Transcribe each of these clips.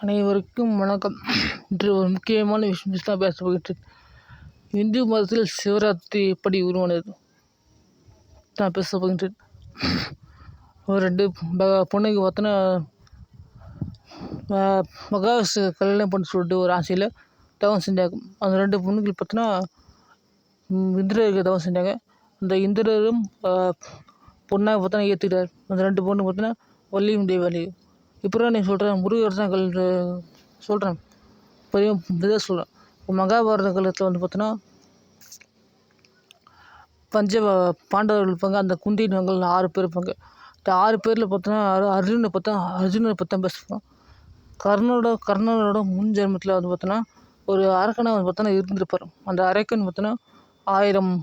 அனைவருக்கும் வணக்கம். இன்று ஒரு முக்கியமான விஷயம் தான் பேச போகின்றேன். இந்து மதத்தில் சிவராத்திரி எப்படி உருவானது தான் பேச போகின்றேன். ஒரு 2 பொண்ணுக்கு பார்த்தோன்னா மகாவிஷ்ணு கல்யாணம் பண்ண சொல்லிட்டு ஒரு ஆசையில் தவம் செஞ்சாங்க. அந்த 2 பொண்ணுகள் பார்த்தோன்னா இந்திரருக்கு தவம் செஞ்சாங்க. அந்த இந்திரரும் பொண்ணாக பார்த்தோன்னா ஏற்றுக்கிட்டார். அந்த 2 பொண்ணு பார்த்தோன்னா வள்ளியும் தேவாலியும். இப்போ நீ சொல்கிறேன் முருகர் தான் சொல்கிறேன் பெரிய இதாக சொல்கிறேன். மகாபாரத காலத்தில் வந்து பார்த்தோன்னா பாண்டவர்கள் இருப்பாங்க. அந்த குந்தினவங்கள் 6 பேர் இருப்பாங்க. இந்த 6 பேரில் பார்த்தோன்னா அர்ஜுனனை பற்றி தான் பேசுவோம். கர்ணனோட முன் ஜென்மத்தில் வந்து பார்த்தோன்னா ஒரு அரக்கனாக வந்து பார்த்தோன்னா இருந்திருப்பார். அந்த அரக்கன் பார்த்தோன்னா 1000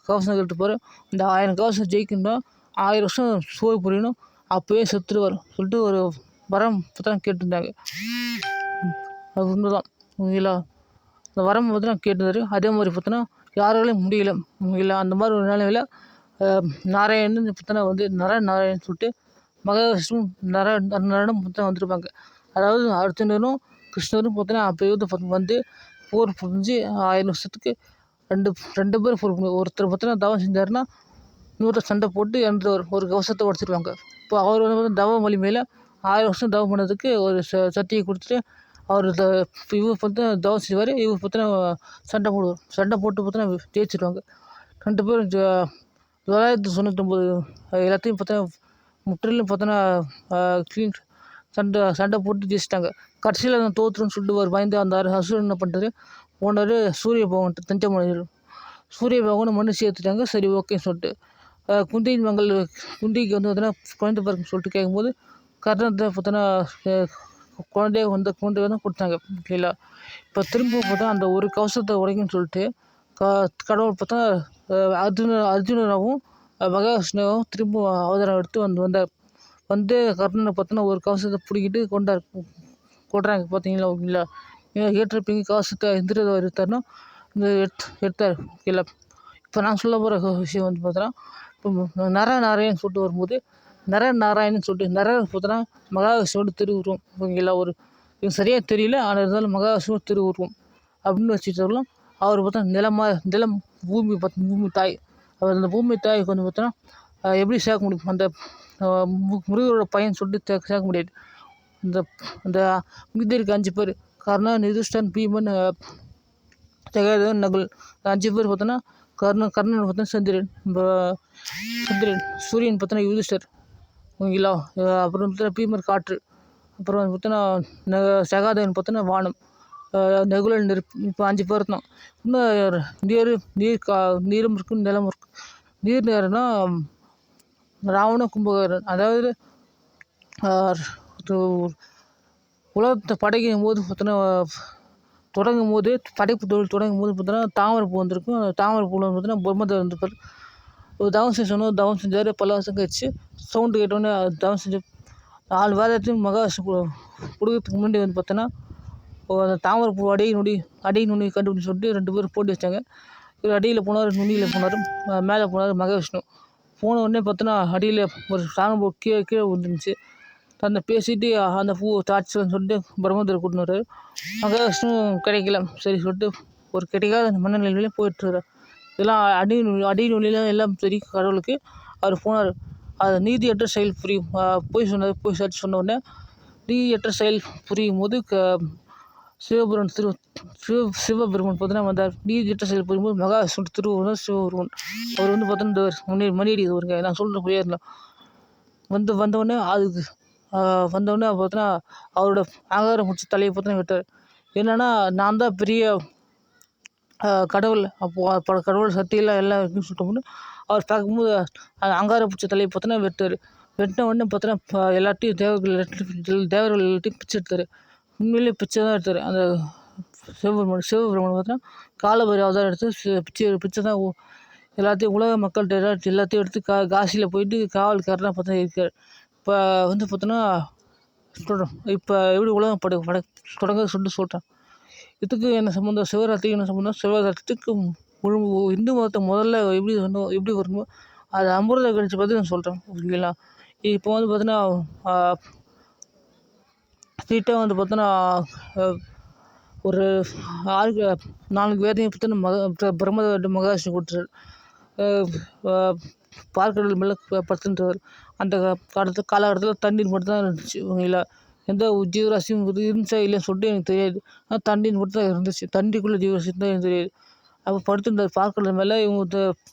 கவசம் கேட்டுப்பார். இந்த 1000 கவசம் ஜெயிக்கணும்னா 1000 வருஷம் சோறு புரியணும், அப்போயே செத்துருவார் சொல்லிட்டு ஒரு வரம் பார்த்தா கேட்டிருந்தாங்க. அது உண்மைதான் ஓகேங்களா. அந்த வரம் பார்த்தா கேட்டிருந்தாரு. அதே மாதிரி பார்த்தோன்னா யாராலையும் முடியல ஓகேங்களா. அந்த மாதிரி ஒரு நிலைமையில் நாராயணன் பார்த்தோன்னா வந்து நாராயணன் சொல்லிட்டு மகாவிஷ்ணு நரனும் பார்த்தா வந்திருப்பாங்க. அதாவது அர்ஜுனரும் கிருஷ்ணரும் பார்த்தோன்னா அப்போ வந்து போர் புரிஞ்சு 1000 வருஷத்துக்கு ரெண்டு பேர் போர் புரிஞ்சு ஒருத்தர் பார்த்தோன்னா தவம் செஞ்சாருன்னா இன்னொருத்தர் சண்டை போட்டு இறந்துருவார். ஒரு கவசத்தை உடச்சிருவாங்க. இப்போ அவர் வந்து தவ வலிமையில் 1000 வருஷம் தவம் பண்ணதுக்கு ஒரு சக்தியை கொடுத்துட்டு அவர் இவர் பார்த்தா தவம் செய்வார். இவர் பார்த்தோன்னா சண்டை போடுவார். சண்டை போட்டு பார்த்தோன்னா ஜெயிச்சிருவாங்க. 2 பேரும் 999 எல்லாத்தையும் பார்த்தோன்னா முற்றிலும் பார்த்தோன்னா க்ளீன் சண்டை போட்டு ஜெயிச்சிட்டாங்க. கடைசியில் நான் தோற்றுன்னு சொல்லிட்டு ஒரு பயந்து அந்த அசுரன் என்ன பண்ணுறாரு, போனார் சூரிய பகவான்கிட்ட தஞ்சமடைஞ்சிடும். சூரிய பகவானை மண்ணு சேர்த்துட்டாங்க. சரி ஓகேன்னு சொல்லிட்டு குந்திக்கு வந்து பார்த்தோன்னா குழந்தை பிறக்குன்னு சொல்லிட்டு கேட்கும்போது கர்ணத்தை பார்த்தோன்னா குழந்தைய தான் கொடுத்தாங்க ஓகேங்களா. இப்போ திரும்ப பார்த்தா அந்த ஒரு கவசத்தை உடைக்குன்னு சொல்லிட்டு கடவுள் பார்த்தா அர்ஜுனராகவும் மகாவிஷ்ணுவாகவும் திரும்ப அவதாரம் எடுத்து வந்து கர்ணனை பார்த்தோன்னா ஒரு கவசத்தை பிடிக்கிட்டு கொள்றாங்க பார்த்தீங்களா ஓகேங்களா. ஏற்றிருப்பீங்க கவசத்தை இந்திரதேவர் எடுத்தாருன்னா இந்த எடுத்தார் ஓகேங்களா. இப்போ நான் சொல்ல போகிற விஷயம் வந்து பார்த்தோன்னா இப்போ நாராயணன் சொல்லிட்டு வரும்போது நாராயணன் சொல்லிட்டு பார்த்தோன்னா மகாவிஷ்ணுவோட திருவுருவம் ஓகேங்களா. இது சரியாக தெரியல, ஆனால் இருந்தாலும் மகாவிஷ்ணுவோட திருவுருவம் அப்படின்னு வச்சுட்டு வரலாம். அவர் பார்த்தா நிலம் பூமி தாய். அவர் அந்த பூமி தாய்க்கு வந்து பார்த்தோன்னா எப்படி சேர்க்க முடியும், அந்த முருகரோட பையன் சொல்லிட்டு சேர்க்க முடியாது. அந்த மீதிக்கு 5 பேர் கர்ணன், யுதிஷ்டன், பீமன், ஜெயதேவன், நகுல் 5 பேர் பார்த்தோன்னா கர்ணன் பார்த்தோன்னா சந்திரன், சூரியன் பார்த்தோன்னா யுதிஷ்டர் ஓகேங்களா. அப்புறம் பார்த்தோன்னா பீமர் காற்று, அப்புறம் பார்த்தோன்னா சகாதேவன் பார்த்தோன்னா வானம், நகுலன் நெருப்பு. இப்போ 5 பேர் தான். இன்னும் நீரும் இருக்கும் நிலம் இருக்கும். நீர் நேரம்னா ராவண கும்பகர்ணன். அதாவது உலகத்தை படைக்கும் போது பார்த்தோன்னா தொடங்கும் போது படைப்பு தொழில் தொடங்கும் போது பார்த்தோன்னா தாமரைப்பூ வந்திருக்கும். அந்த தாமரைப்பூவில் பார்த்தோன்னா பிரம்மதேவர் வந்திருப்பார். ஒரு தவம் செய்ய சொன்னோம், தவம் செஞ்சார். பல வருஷம் கழிச்சு சவுண்டு கேட்டோன்னே தவம் செஞ்சு 4 வேதத்தையும் மகாவிஷ்ணு கொடுக்கறதுக்கு முன்னாடி வந்து பார்த்தோன்னா அந்த தாமரைப்பூ அடி நுனி கண்டுபிடிச்சு சொல்லிட்டு 2 பேரும் போட்டி வச்சாங்க. இவர் அடியில் போனார், நுனியில் போனார், மேலே போனார் மகாவிஷ்ணு. போன உடனே பார்த்தோன்னா அடியில் ஒரு தாமரைப்பூ கீழே விழுந்துருந்துச்சு. தன்னை பேசிட்டு அந்த பூ தாட்சின்னு சொல்லிட்டு பிரம்மதேவர் கூட்டின்னு வர்றாரு. மகாவிஷ்ணு கிடைக்கல. சரி சொல்லிட்டு ஒரு கிடைக்காத அந்த மனநிலையிலே போயிட்டுருக்கார். இதெல்லாம் அடி நுனியில் எல்லாம் சரி கடவுளுக்கு. அவர் போனார். அது நீதியற்ற செயல் புரியும் போய் சாட்சி சொன்ன உடனே நீதியற்ற செயல் புரியும் போது சிவபெருமன் பார்த்தோன்னா வந்தார். நீதியற்ற செயல் புரியும்போது மகாவிஷ்ணு திருவுருவம் சிவபெருமன். அவர் வந்து பார்த்தோன்னா மணியடி வருங்க நான் சொல்கிற போயிருந்தேன். வந்தவுடனே பார்த்தோன்னா அவரோட ஆகாரம் முடிச்ச தலையை பார்த்தோன்னா விட்டார். என்னன்னா நான் தான் பெரிய கடவுள், அப்போது கடவுள் சக்தியெல்லாம் எல்லாம் இருக்குன்னு சொல்லிட்டு அவர் பார்க்கும்போது அங்கார பிடிச்ச தலையை பார்த்தோன்னா வெட்டார். வெட்டின உடனே பார்த்தோன்னா எல்லாத்தையும் தேவர்கள் எல்லாத்தையும் பிச்சை எடுத்தார். உண்மையிலேயே பிச்சை தான் எடுத்தார். அந்த சிவபெருமன் பார்த்தோன்னா காலபைரவ அவதாரம் எடுத்து பிச்சை தான் எல்லாத்தையும் உலக மக்கள்கிட்ட எல்லாத்தையும் எடுத்து காசியில் போயிட்டு காவல்காரனாக பார்த்தா இருக்கார். இப்போ வந்து பார்த்தோன்னா சொல்கிறேன் இப்போ எப்படி உலகம் தொடங்க சொல்கிறேன். இதுக்கு என்ன சம்மந்தம், சிவராத்திரிக்கு என்ன சம்மந்தம், சிவராத்திரிக்கு இந்து மதத்தை முதல்ல எப்படி வரணுமோ அது அமிர்த கழிச்சு பற்றி நான் சொல்கிறேன் ஓகேங்களா. இப்போ வந்து பார்த்தீங்கன்னா ஸ்ட்ரெயிட்டாக வந்து பார்த்தோன்னா ஒரு 6 4 வேதையும் பார்த்தோன்னா பிரம்மதேவர் மகாவிஷ்ணு கொடுத்துட்டாரு. பார்க்கடல் மேலே படுத்துன்றார். அந்த காலகட்டத்தில் தண்ணீர் மட்டும் தான் இருந்துச்சு. ஓகேங்களா, எந்த ஜீவராசியும் இருந்துச்சா இல்லைன்னு சொல்லிட்டு எனக்கு தெரியாது. ஆனால் தண்ணீர் மட்டும் தான் இருந்துச்சு. தண்ணிக்குள்ளே ஜீவராசி தான் எனக்கு தெரியாது. அப்போ படுத்துருந்தார் பார்க்கடல் மேலே. இவங்க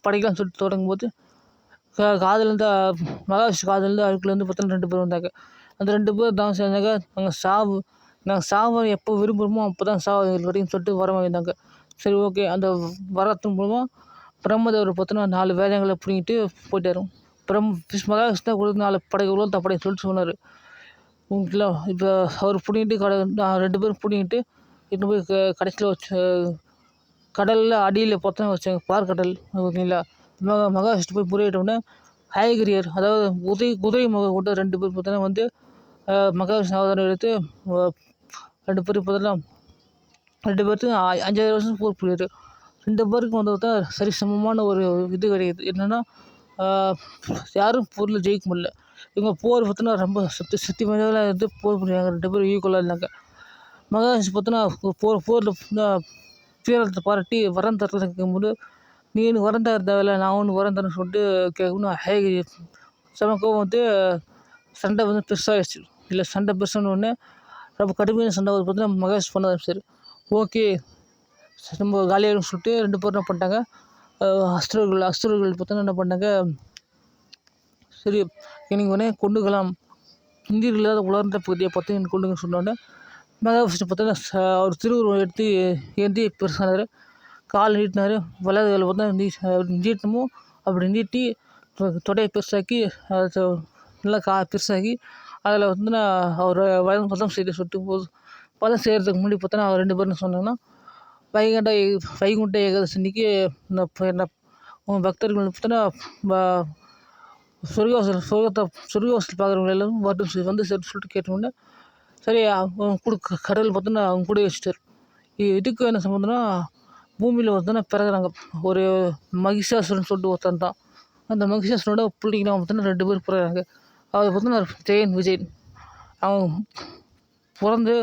படைக்கலாம்னு சொல்லிட்டு தொடங்கும்போது காதுலேருந்து மகாவிஷ்ணு காதுலேருந்து அதுக்குள்ளேருந்து பார்த்தோன்னா 2 பேர் வந்தாங்க. அந்த 2 பேர் தான் செஞ்சாங்க. நாங்கள் சாவை எப்போ விரும்புகிறோமோ அப்போ தான் சாவு வரைக்கும் சொல்லிட்டு வரம் வாங்கியிருந்தாங்க. சரி, ஓகே. அந்த வரத்தின் மூலமாக பிரம்மதேவர் பார்த்தோன்னா 4 வேதங்களை பிடிங்கிட்டு போயிட்டாரு. மகாவிஷ்ணு தான் கொடுத்து 4 படைகளும் தப்படை சொல்லிட்டு சொன்னார். ஓகேங்களா, இப்போ அவர் பிடிங்கிட்டு 2 பேரும் பிடிங்கிட்டு இட்டு போய் கடைசியில் வச்சு கடலில் அடியில் பார்த்தா வச்சாங்க, பார்க்கடல். ஓகேங்களா, மகாவிஷ்ணு போய் புரியிட்டோன்னே ஹயகிரியர், அதாவது குதிரை முக கொண்ட 2 பேர் பார்த்தோன்னா வந்து மகாவிஷ்ணு அவதாரம் எடுத்து 2 பேரும் பார்த்தோன்னா 2 பேர்த்துக்கும் 5000 வருஷம் போர் புரியுது. 2 பேருக்கும் வந்து பார்த்தா சரிசமமான ஒரு இது கிடைக்குது. என்னென்னா யாரும் போரில் ஜெயிக்க முடியல. இவங்க போர் பார்த்தோன்னா ரொம்ப சக்தி வாய்ந்தவர்களாக இருந்து போர் புரியாங்க. 2 பேரும் ஈக்குவலாக இருந்தாங்க. மகாவிஷ்ணு பார்த்தோன்னா போரில் வீரத்தை பாராட்டி வரம் தரத்தில் கேட்கும்போது, நீ எனக்கு வரம் தர தேவையில்ல, நான் ஒன்று வரம் தரேன்னு சொல்லிட்டு கேட்கணும். ஹேகிரி செம கோவம் வந்து சண்டை வந்து பெருசாகிடுச்சு. இல்லை, சண்டை பெருசான உடனே ரொம்ப கடுமையான சண்டை வந்து பார்த்தீங்கன்னா மகேஷ் பண்ண ஆரம்பிச்சார். ஓகே, ரொம்ப காலியாகிடும் சொல்லிட்டு 2 பேரும் என்ன பண்ணிட்டாங்க, அசுரர்கள் பார்த்தோன்னா என்ன பண்ணாங்க, சரி எனக்கு உடனே கொண்டுக்கலாம், இந்தியர்கள் இல்லாத உலர்ந்த பகுதியை பார்த்து எனக்கு கொண்டுங்கன்னு சொன்னோடனே மகாவிஷ்ணு பார்த்தோன்னா அவர் திருவுருவம் எடுத்து ஏந்தி பெருசானார். கால் நீட்டினார். வலது கால் பார்த்தா நீட்டணுமோ அப்படி நீட்டி தொடையை பெருசாக்கி நல்லா பெருசாக்கி அதில் வந்து அவர் பதம் செய்ய சொல்லிட்டு போது பதம் செய்கிறதுக்கு முன்னாடி பார்த்தோன்னா அவர் 2 பேரும் சொன்னாங்கன்னா, வைகுண்ட ஏகாதசி அன்னைக்கு உங்கள் பக்தர்கள் பார்த்தோன்னா சொர்க்கவாசல் பார்க்குறவங்க எல்லோரும் வந்து சொல்லிட்டு கேட்டோன்னே, சரி கடவுள் பார்த்தோன்னா அவங்க கூட வச்சுட்டார். இதுக்கு என்ன சம்மந்தம்னா, பூமியில் பார்த்தோன்னா பிறகுறாங்க ஒரு மகிஷாசுரன் சொல்லிட்டு ஒருத்தன் தான். அந்த மகிஷாசுரனோட பிள்ளைங்களாம் பார்த்தோன்னா 2 பேர் பிறகுறாங்க. அவர் பார்த்தோன்னா ஜெயன் விஜயன். அவங்க பிறந்து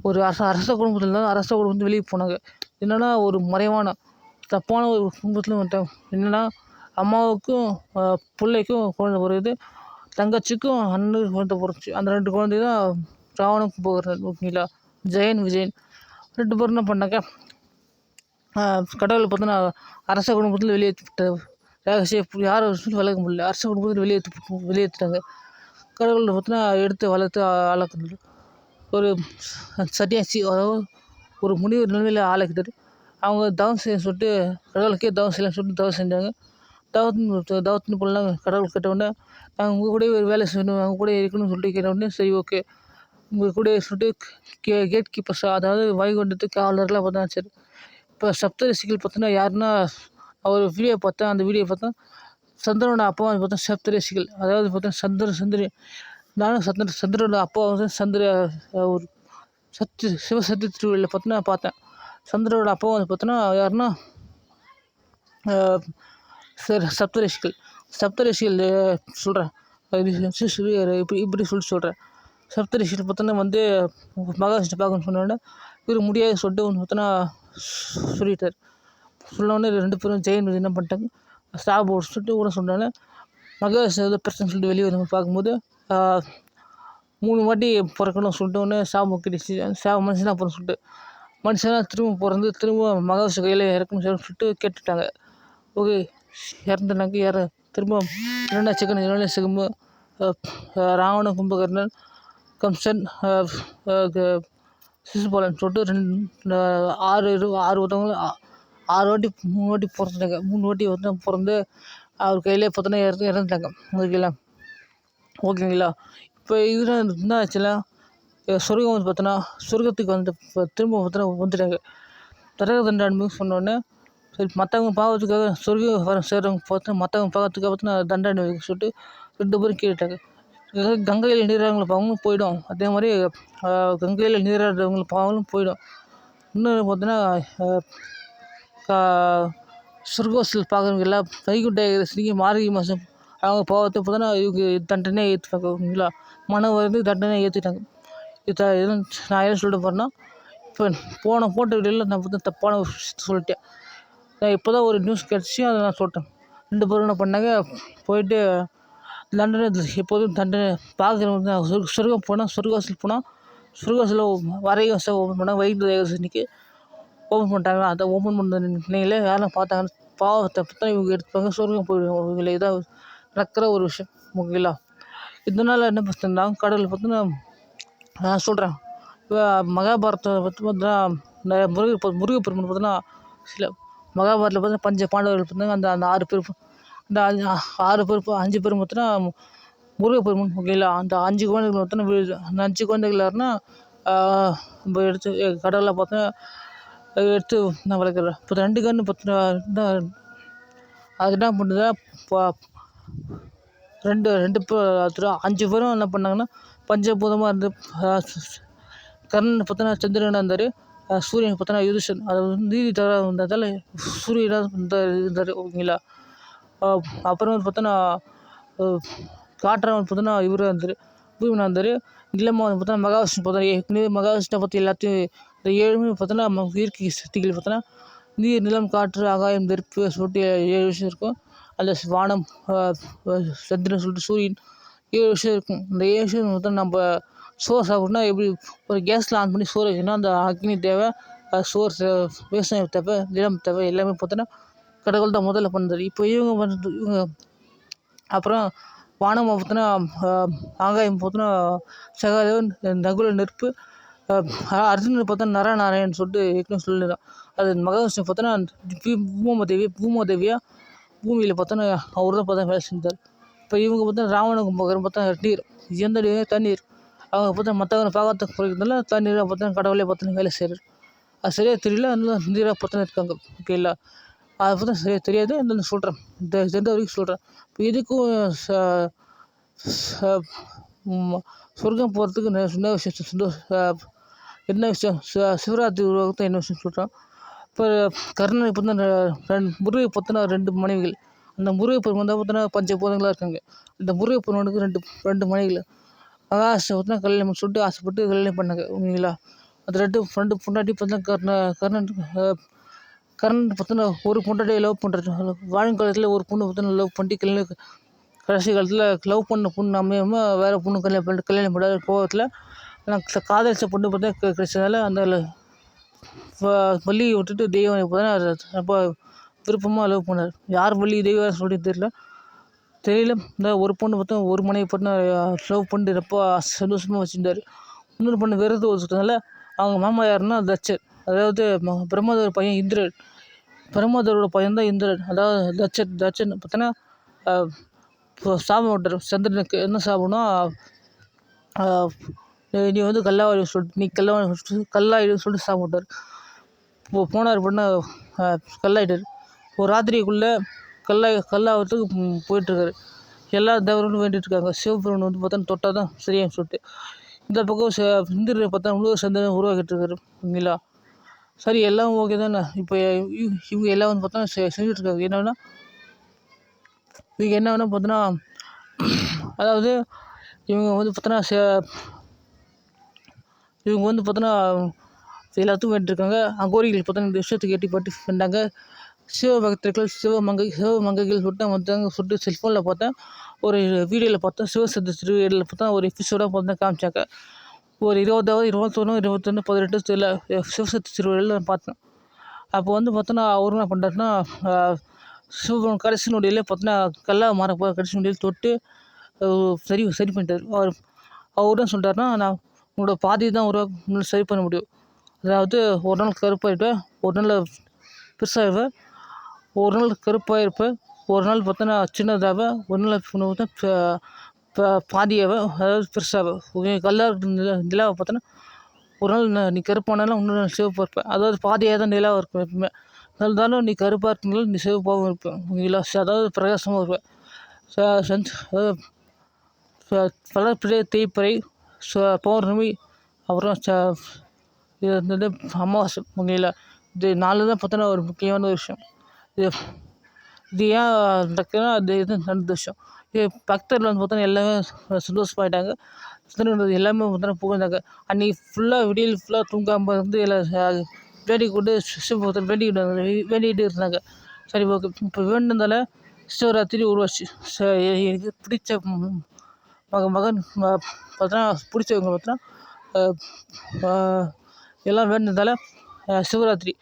ஒரு அரச குடும்பத்தில் இருந்தால் அரச குடும்பத்தில் வெளியே போனாங்க. என்னென்னா ஒரு மறைவான தப்பான ஒரு குடும்பத்தில் வந்துட்டாங்க. என்னென்னா அம்மாவுக்கும் பிள்ளைக்கும் குழந்தை பிறகுது, தங்கச்சிக்கும் அண்ணனுக்கும் குழந்தை பிறந்துச்சு. அந்த 2 குழந்தை தான் ராவணுக்கும் போகிறார். ஓகேங்களா, ஜெயன் விஜயன் 2 பேரும் என்ன பண்ணாங்க, கடவுள் பார்த்தோன்னா அரச குடும்பத்தில் வெளியேற்றிட்டார். ரகசியம் யாரும் விளக்க முடியல. அரச குடும்பத்தில் வெளியேற்றிட்டாங்க. கடவுள் பார்த்தோன்னா எடுத்து வளர்த்து ஆளாக்குனார். ஒரு சன்னியாசி, அதாவது ஒரு முனிவர் நிலைமையில் ஆளாக்கிட்டார். அவங்க தவம் செய்ய சொல்லிட்டு கடவுளுக்கே தவம் செய்யலாம்னு சொல்லிட்டு தவம் செஞ்சாங்க. தவத்தின் போலாம் கடவுள் கேட்டவுடனே, நாங்கள் உங்கள் கூட ஒரு வேலை செய்யணும், அவங்க கூட இருக்கணும்னு சொல்லிட்டு கேட்டவுடனே, சரி ஓகே உங்கள் கூட சொல்லிட்டு கேட் கீப்பர்ஸ், அதாவது வைகுண்டத்துக்கு காவலர்களாக பார்த்தா சரி. இப்போ சப்தரிஷிகள் பார்த்தோன்னா யாருன்னா, அவர் வீடியோ பார்த்தேன். அந்த வீடியோ பார்த்தா சந்திரனோட அப்பா வந்து பார்த்தா சப்தரிஷிகள், அதாவது பார்த்தா சந்திரன் நானும் சந்திரனோட அப்பா வந்து ஒரு சிவசக்தி திருவிழில் பார்த்தேன். சந்திரனோட அப்பா வந்து பார்த்தோன்னா யாருன்னா சப்தரிஷிகள் சொல்கிறேன். இப்படி சொல்கிறேன். சப்தரிஷிகள் பார்த்தோன்னா வந்து மகாவிஷ்ணு பார்க்கணும்னு சொன்னோடனே இவர் முடியாது சொல்லிட்டு ஒன்று பார்த்தோன்னா சொல்லிட்டார். சொன்னோடனே 2 பேரும் ஜெயின் என்ன பண்ணிட்டாங்க, சாப்பிட சொல்லிட்டு கூட சொன்னோன்னே மகாவிஷ்ணு ஏதோ பிரச்சனை சொல்லிட்டு வெளியே வந்து பார்க்கும்போது 3 வாட்டி பிறக்கணும் சொல்லிட்டு ஒன்று சாபம் கிடைச்சி, மனுஷனாக பிறந்து சொல்லிட்டு மனுஷனாக திரும்ப பிறந்து திரும்ப மகாவிஷ்ணு கையில் இறக்கணும் சொல்லிட்டு கேட்டுட்டாங்க. ஓகே, இறந்துட்டாங்க. திரும்ப இரண்டாம் ராவண கும்பகர்ணன், கம்சன், சிசுபாலன் சொல்லிட்டு 6 ஒருத்தவங்க 6 வாட்டி 3 வாட்டி பிறந்துட்டாங்க. 3 வாட்டி வந்து பிறந்து அவர் கையிலே பார்த்தோன்னா இறந்துட்டாங்க. ஓகேங்களா, இப்போ இதில் என்ன ஆச்சுன்னா, சொர்க்கம் வந்து பார்த்தோன்னா சொர்க்கத்துக்கு வந்து திரும்ப பார்த்தோன்னா வந்துட்டாங்க. நரக தண்டனை சொன்னோடனே, சரி மற்றவங்க பாவத்துக்காக சொர்க்கம் வர சேர்றவங்க பார்த்தா மற்றவங்க பாவத்துக்காக பார்த்தோன்னா தண்டனை வைக்க சொல்லிட்டு 2 பேரும் கேட்டுட்டாங்க. கங்கையில் நீராடுறவங்கள பாவங்களும் போயிடும், அதே மாதிரி கங்கையில் நீராடுறவங்கள பாவங்களும் போயிடும். இன்னொன்று பார்த்தோன்னா சொர்க்கவாசல் பார்க்குறவங்க எல்லாம் வைகுண்ட ஏகாதசிக்கு மார்கழி மாதம் அவங்க பாவத்தை பார்த்தோன்னா இவங்க தண்டனையாக ஏற்றுப்பாங்க. ஓகேங்களா, மனம் வந்து தண்டனையாக ஏற்றுட்டாங்க. எதுவும் நான் என்ன சொல்லிட்டு போகிறேன்னா, இப்போ போட்ட வீடியோவில் நான் வந்து தப்பான ஒரு விஷயத்த சொல்லிட்டேன். நான் இப்போ தான் ஒரு நியூஸ் கிடச்சி அதை நான் சொல்லிட்டேன். 2 பேரும் என்ன பண்ணாங்க, போயிட்டு தண்டனை எப்போதும் தண்டனை பார்க்குறவங்க சொர்க்கம் போனால் சொர்க்கவாசல் போனால் சொர்க்கவாசலில் வரைவாசல் ஓப்பன் பண்ணால் வைகுண்ட ஏகாதசி அன்னைக்கு ஓப்பன் பண்ணிட்டாங்க. அதை ஓப்பன் பண்ண நிலையில் யாரெல்லாம் பார்த்தாங்கன்னு பாவத்தை பற்றி இவங்க எடுத்துப்பாங்க, சொர்க்கம் போயிடுவாங்க. இவங்களை இதான் நடக்கிற ஒரு விஷயம். ஓகேங்களா? இதனால் என்ன பார்த்தீங்கன்னா கடவுளை பார்த்தீங்கன்னா நான் சொல்கிறேன். இப்போ மகாபாரதத்தை பற்றி பார்த்தீங்கன்னா நிறைய முருகப்பெருமான் பார்த்தீங்கன்னா சில மகாபாரதத்தில் பார்த்தீங்கன்னா பஞ்ச பாண்டவர்கள் பார்த்தீங்கன்னா அந்த அந்த 6 பேர் அந்த 6 பேர் 5 பேர் பார்த்தீங்கன்னா முருகப்பெருமான். ஓகேங்களா? அந்த 5 குழந்தைகள் பார்த்தீங்கன்னா அந்த 5 குழந்தைகள் யாருன்னா நம்ம எடுத்து கடவுளை பார்த்தா எடுத்து நான் வளர்க்குறேன். இப்போ 2 கன்று பார்த்தீங்கன்னா அது என்ன பண்ணுதா இப்போ 5 பேரும் என்ன பண்ணாங்கன்னா பஞ்சபூதமாக இருந்து கர்ணன் பார்த்தோன்னா சந்திரனாக இருந்தார், சூரியன் பார்த்தோன்னா யுதிஷ்டன். அது வந்து நீதி தர வந்ததால் சூரியனாக இருந்தார். ஓகேங்களா? அப்புறம் வந்து பார்த்தோன்னா காற்றவன் பார்த்தோன்னா இவராக இருந்தார், பூமியாக இருந்தார். நிலமாக பார்த்தோன்னா மகாவிஷ்ணு பார்த்தோன்னா ஏற்கனவே மகாவிஷ்ணுவை பற்றி எல்லாத்தையும் இந்த 7மே பார்த்தோன்னா இயற்கை சக்திகள் பார்த்தோன்னா நீர், நிலம், காற்று, ஆகாயம், நெருப்பு சொல்லிட்டு 7 விஷயம் இருக்கும். அந்த வானம், சந்திரன் சொல்லிட்டு சூரியன் 7 விஷயம் இருக்கும். இந்த 7 விஷயம் பார்த்தா நம்ம சோறு சாப்பிட்னா எப்படி ஒரு கேஸில் ஆன் பண்ணி சோறு வைக்கணும், அந்த அக்னி தேவை, சோறு விவசாயம் தேவை, நிலம் தேவை, எல்லாமே பார்த்தோன்னா கடவுள் தான் முதல்ல பண்ணுறாரு. இப்போ இவங்க அப்புறம் வானம் பார்த்தோன்னா ஆகாயம் பார்த்தோன்னா சகாதேவன், நகுல நெருப்பு, அர்ஜுனன் பார்த்தா நரநாராயணன் சொல்லிட்டு ஏற்கனவே சொல்லிடுறான். அது மகாவிஷ்ணு பார்த்தோன்னா பூமாதேவியா பூமியில் பார்த்தோன்னா அவர் தான் பார்த்தா வேலை செஞ்சார். இப்போ இவங்க பார்த்தா ராவண கும்பகரன் பார்த்தா நீர், எந்த தண்ணீர், அவங்க பார்த்தா மற்றவங்க பார்க்கறத குறைக்கிறதுனால தண்ணீராக பார்த்தா கடவுளே பார்த்தா வேலை செய்கிறார். அது சரியாக தெரியல, அதனால நீராக பார்த்தா இருக்காங்க. ஓகேங்களா? அதை பார்த்தா சரியாக தெரியாது, நான் சொல்கிறேன், இந்த தெரிந்த வரைக்கும் சொல்கிறேன். இப்போ இதுக்கும் சொர்க்கம் போகிறதுக்கு என்ன விஷயம் என்ன விஷயம் சிவராத்திரி உருவாக்கத்தை என்ன விஷயம் சொல்கிறேன். இப்போ கர்ணனை பார்த்தா முருகை பார்த்தோன்னா 2 மனைவிகள். அந்த முருகப்பெருமான் வந்து பார்த்தோன்னா பஞ்சபூதங்களாக இருக்காங்க. இந்த முருகப்பெருமானுக்கு 2 மனைவிகள். மகாவிஷ்ணு பார்த்தோன்னா கல்யாணம் சொல்லிட்டு ஆசைப்பட்டு கல்யாணம் பண்ணாங்க. ஓகேங்களா? அது 2 பொண்டாட்டி பார்த்தோன்னா கர்ணன் பார்த்தோன்னா ஒரு பொண்டாட்டியை லவ் பண்ணுறது. வாழுங்காலத்தில் ஒரு பொண்ணு பார்த்தோன்னா லவ் பண்ணி கடைசி காலத்தில் லவ் பண்ண பொண்ணு அமையாமல் வேறு பொண்ணு கல்யாணம் பண்ணாத கோவத்தில் நான் காதலிச்ச பொண்ணு பார்த்தா கிடைச்சதால அந்த வள்ளியை விட்டுட்டு தெய்வம் பார்த்தா ரொம்ப விருப்பமாக லவ் பண்ணார். யார் வள்ளி தெய்வம் சொல்லிட்டு தெரியல. இந்த ஒரு பொண்ணு பார்த்தா ஒரு மனைவி பார்த்தா லவ் பண்ணிட்டு ரொம்ப சந்தோஷமாக வச்சுருந்தார். இன்னொரு பொண்ணு வெறுத்து வச்சுட்டதுனால அவங்க மாமா யாருன்னா தட்சர், அதாவது பிரம்மதேவர் பையன் இந்திரன். பிரம்மதேவரோட பையன் தான் இந்திரன், அதாவது தட்சன் பார்த்தோன்னா சாபம் விட்டார். சந்திரனுக்கு என்ன சாபம்னா நீ வந்து கல்லாவாரி சொல்லிட்டு கல்லாயிடுன்னு சொல்லிட்டு சாபம் விட்டார். போனார் பண்ண கல்லாயிட்டார். ஒரு ராத்திரிக்குள்ளே கல்லாகிறதுக்கு போயிட்டுருக்காரு. எல்லா தேவர்களும் வேண்டிகிட்ருக்காங்க. சிவபெருமான் வந்து பார்த்தா தொட்டால் தான் சரியான்னு சொல்லிட்டு. இந்த பக்கம் இந்திரனை பார்த்தா முழு சந்திரன் உருவாக்கிட்டு இருக்காரு. ஓகேங்களா? சரி, எல்லாம் ஓகே தானே. இப்போ இவங்க எல்லாம் வந்து பார்த்தா செஞ்சுட்ருக்காங்க. என்னென்னா இவங்க என்ன வேணால் பார்த்தோன்னா அதாவது இவங்க வந்து பார்த்தோன்னா எல்லாத்துக்கும் வேண்டியிருக்காங்க. அகோரிகள் பார்த்தோன்னா இந்த விஷயத்துக்கு எட்டிப்பட்டு பண்ணாங்க. சிவபக்தர்கள் சிவமங்கைகள் சொல்லிட்டு செல்ஃபோனில் பார்த்தேன், ஒரு வீடியோவில் பார்த்தேன். சிவசக்தி திருவிழியில் பார்த்தா ஒரு எபிசோடாக பார்த்தா காமிச்சாங்க. ஒரு 21, 18 சிவசக்தி திருவிழியில் நான் பார்த்தேன். அப்போ வந்து பார்த்தோன்னா அவர் என்ன பண்ணுறாருன்னா சிவபெருமான் கடைசி நொடியில் பார்த்தோன்னா கல்லாக மாறப்போ கடைசி நொடியில் தொட்டு சரி பண்ணிட்டார். அவர் தான் சொல்லிட்டாருன்னா நான் உங்களோட பாதி தான் சரி பண்ண முடியும். அதாவது ஒரு நாள் கருப்பாகிடுவேன், ஒரு நாள் பெருசாகிடுவேன், ஒரு நாள் கருப்பாக இருப்பேன், ஒரு நாள் பார்த்தோன்னா சின்னதாவேன், ஒரு நாள் பாதியாவேன், அதாவது பெருசாவேன். கல்லாக நிலாவை பார்த்தோன்னா ஒரு நாள் நீ கருப்பானாலும் இன்னொரு நாள் சிவப்பாக இருப்பேன், அதாவது பாதியாக தான் நிலாவாக இருக்கும் எப்பவுமே. இருந்தாலும் நீ கருப்பாக இருக்கனாலும் நீ சிவப்பாகவும் இருப்பேன். ஓகேங்களா? அதாவது பிரகாசமாக இருப்பேன். வளர்பிறை, தேய்பிறை, பௌர்ணமி, அப்புறம் இது வந்து அமாவாசை. ஓகேங்களா? இது 4 தான் பார்த்தோன்னா ஒரு முக்கியமான ஒரு விஷயம். இது ஏன் நடக்குதுன்னா இது நடந்த விஷயம். பக்தர்கள் வந்து பார்த்தோன்னா எல்லாமே சந்தோஷமாயிட்டாங்க. சுதந்திரம் எல்லாமே பார்த்தோன்னா புகழ்ந்தாங்க. அன்றைக்கி ஃபுல்லாக விடியல் ஃபுல்லாக தூங்காமல் இருந்து எல்லாம் வேண்டிக்கொண்டு வேண்டிக்கிட்டு வேண்டிக்கிட்டு இருந்தாங்க. சரி ஓகே. இப்போ வேண்டுனதால சிவராத்திரி உருவாச்சு. எனக்கு பிடிச்ச மகன் பார்த்தோன்னா பிடிச்சவங்க பார்த்தோன்னா எல்லாம் வேண்டுனதால சிவராத்திரி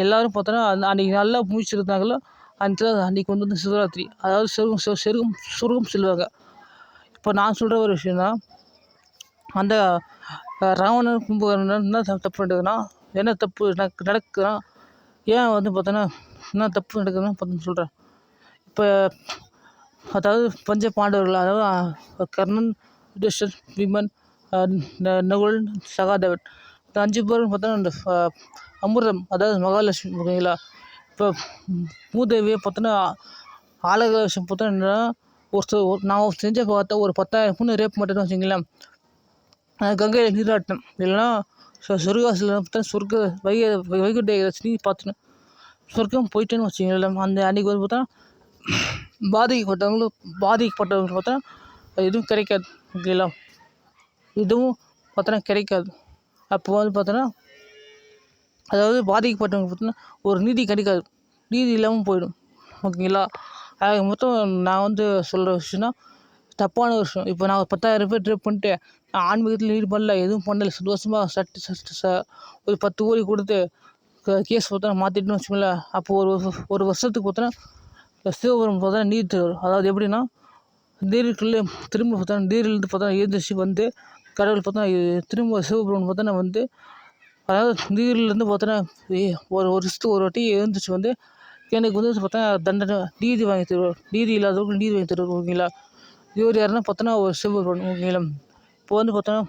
எல்லோரும் பார்த்தோன்னா அன்றைக்கி நல்லா முழிச்சிருந்தாங்களோ அன்றைக்கி வந்து சிவராத்திரி. அதாவது சொர்க்கம் செல்வாங்க. இப்போ நான் சொல்கிற ஒரு விஷயம் தான், அந்த ராவணன் கும்பகர்ணன் என்ன தப்பு நடக்குதுன்னா, என்ன தப்பு நடக்குதுன்னா, ஏன் வந்து பார்த்தோன்னா என்ன தப்பு நடக்குதுன்னு பார்த்து சொல்கிறேன். இப்போ அதாவது பஞ்ச பாண்டவர்கள், அதாவது கர்ணன், யுதிஷ்டர், பீமன், நகுலன், சகாதேவன், இந்த 5 பேரும் பார்த்தோன்னா இந்த அமிர்தம், அதாவது மகாலட்சுமி ஓகேங்களா. இப்போ மூதேவியை பார்த்தோன்னா ஆலகால விஷயம் பார்த்தோன்னா என்னன்னா, நான் செஞ்ச பார்த்தா ஒரு 10,000 பொண்ணு ரேப் மட்டும்னு வச்சுங்களேன். கங்கையில் நீராட்டினேன். இல்லைன்னா சொர்க்காசில் பார்த்தா வைகுண்ட ஏகாதசி பார்த்துட்டேன். சொர்க்கம் போயிட்டேன்னு வச்சுங்களேன். அந்த அன்றைக்கி வந்து பார்த்தா பாதிக்கப்பட்டவங்களுக்கு பார்த்தா எதுவும் கிடைக்காது ஓகேங்களா. இதுவும் பார்த்தோன்னா கிடைக்காது. அப்போ வந்து பார்த்தோன்னா அதாவது பாதிக்கப்பட்டவங்க பார்த்தோன்னா ஒரு நீதி கிடைக்காது, நீதி இல்லாமல் போயிடும் ஓகேங்களா. மொத்தம் நான் வந்து சொல்கிற விஷயம்னா தப்பான விஷயம். இப்போ நான் 10,000 பேர் ட்ரிப் பண்ணிட்டு நான் ஆன்மீகத்தில் ஈடுபடல, எதுவும் பண்ணல, சந்தோஷமாக ஒரு 10 கோடி கொடுத்து கேஸ் பார்த்தா மாற்றிட்டுன்னு வச்சுக்கோங்களேன். அப்போ ஒரு வருஷத்துக்கு பார்த்தோன்னா சிவபெருமான் பார்த்தா நீதி தருவார். அதாவது எப்படின்னா, நீருக்குள்ளே திரும்ப பார்த்தா நீரிலிருந்து பார்த்தா எழுந்திரிச்சு வந்து கடவுள் பார்த்தா திரும்ப சிவபெருமான் பார்த்தோன்னா வந்து, அதாவது நீரிலேருந்து பார்த்தோன்னா ஒரு வருஷத்துக்கு ஒரு வாட்டி எழுந்திரிச்சு வந்து எனக்கு வந்து பார்த்தா தண்டனை நீதி வாங்கி தருவார். நீதி இல்லாதவங்களுக்கு நீதி வாங்கி தருவார் ஓகேங்களா. இவர் யாருன்னா பார்த்தோன்னா ஒரு சிவபெருமான் ஓகேங்களா. இப்போ வந்து பார்த்தோன்னா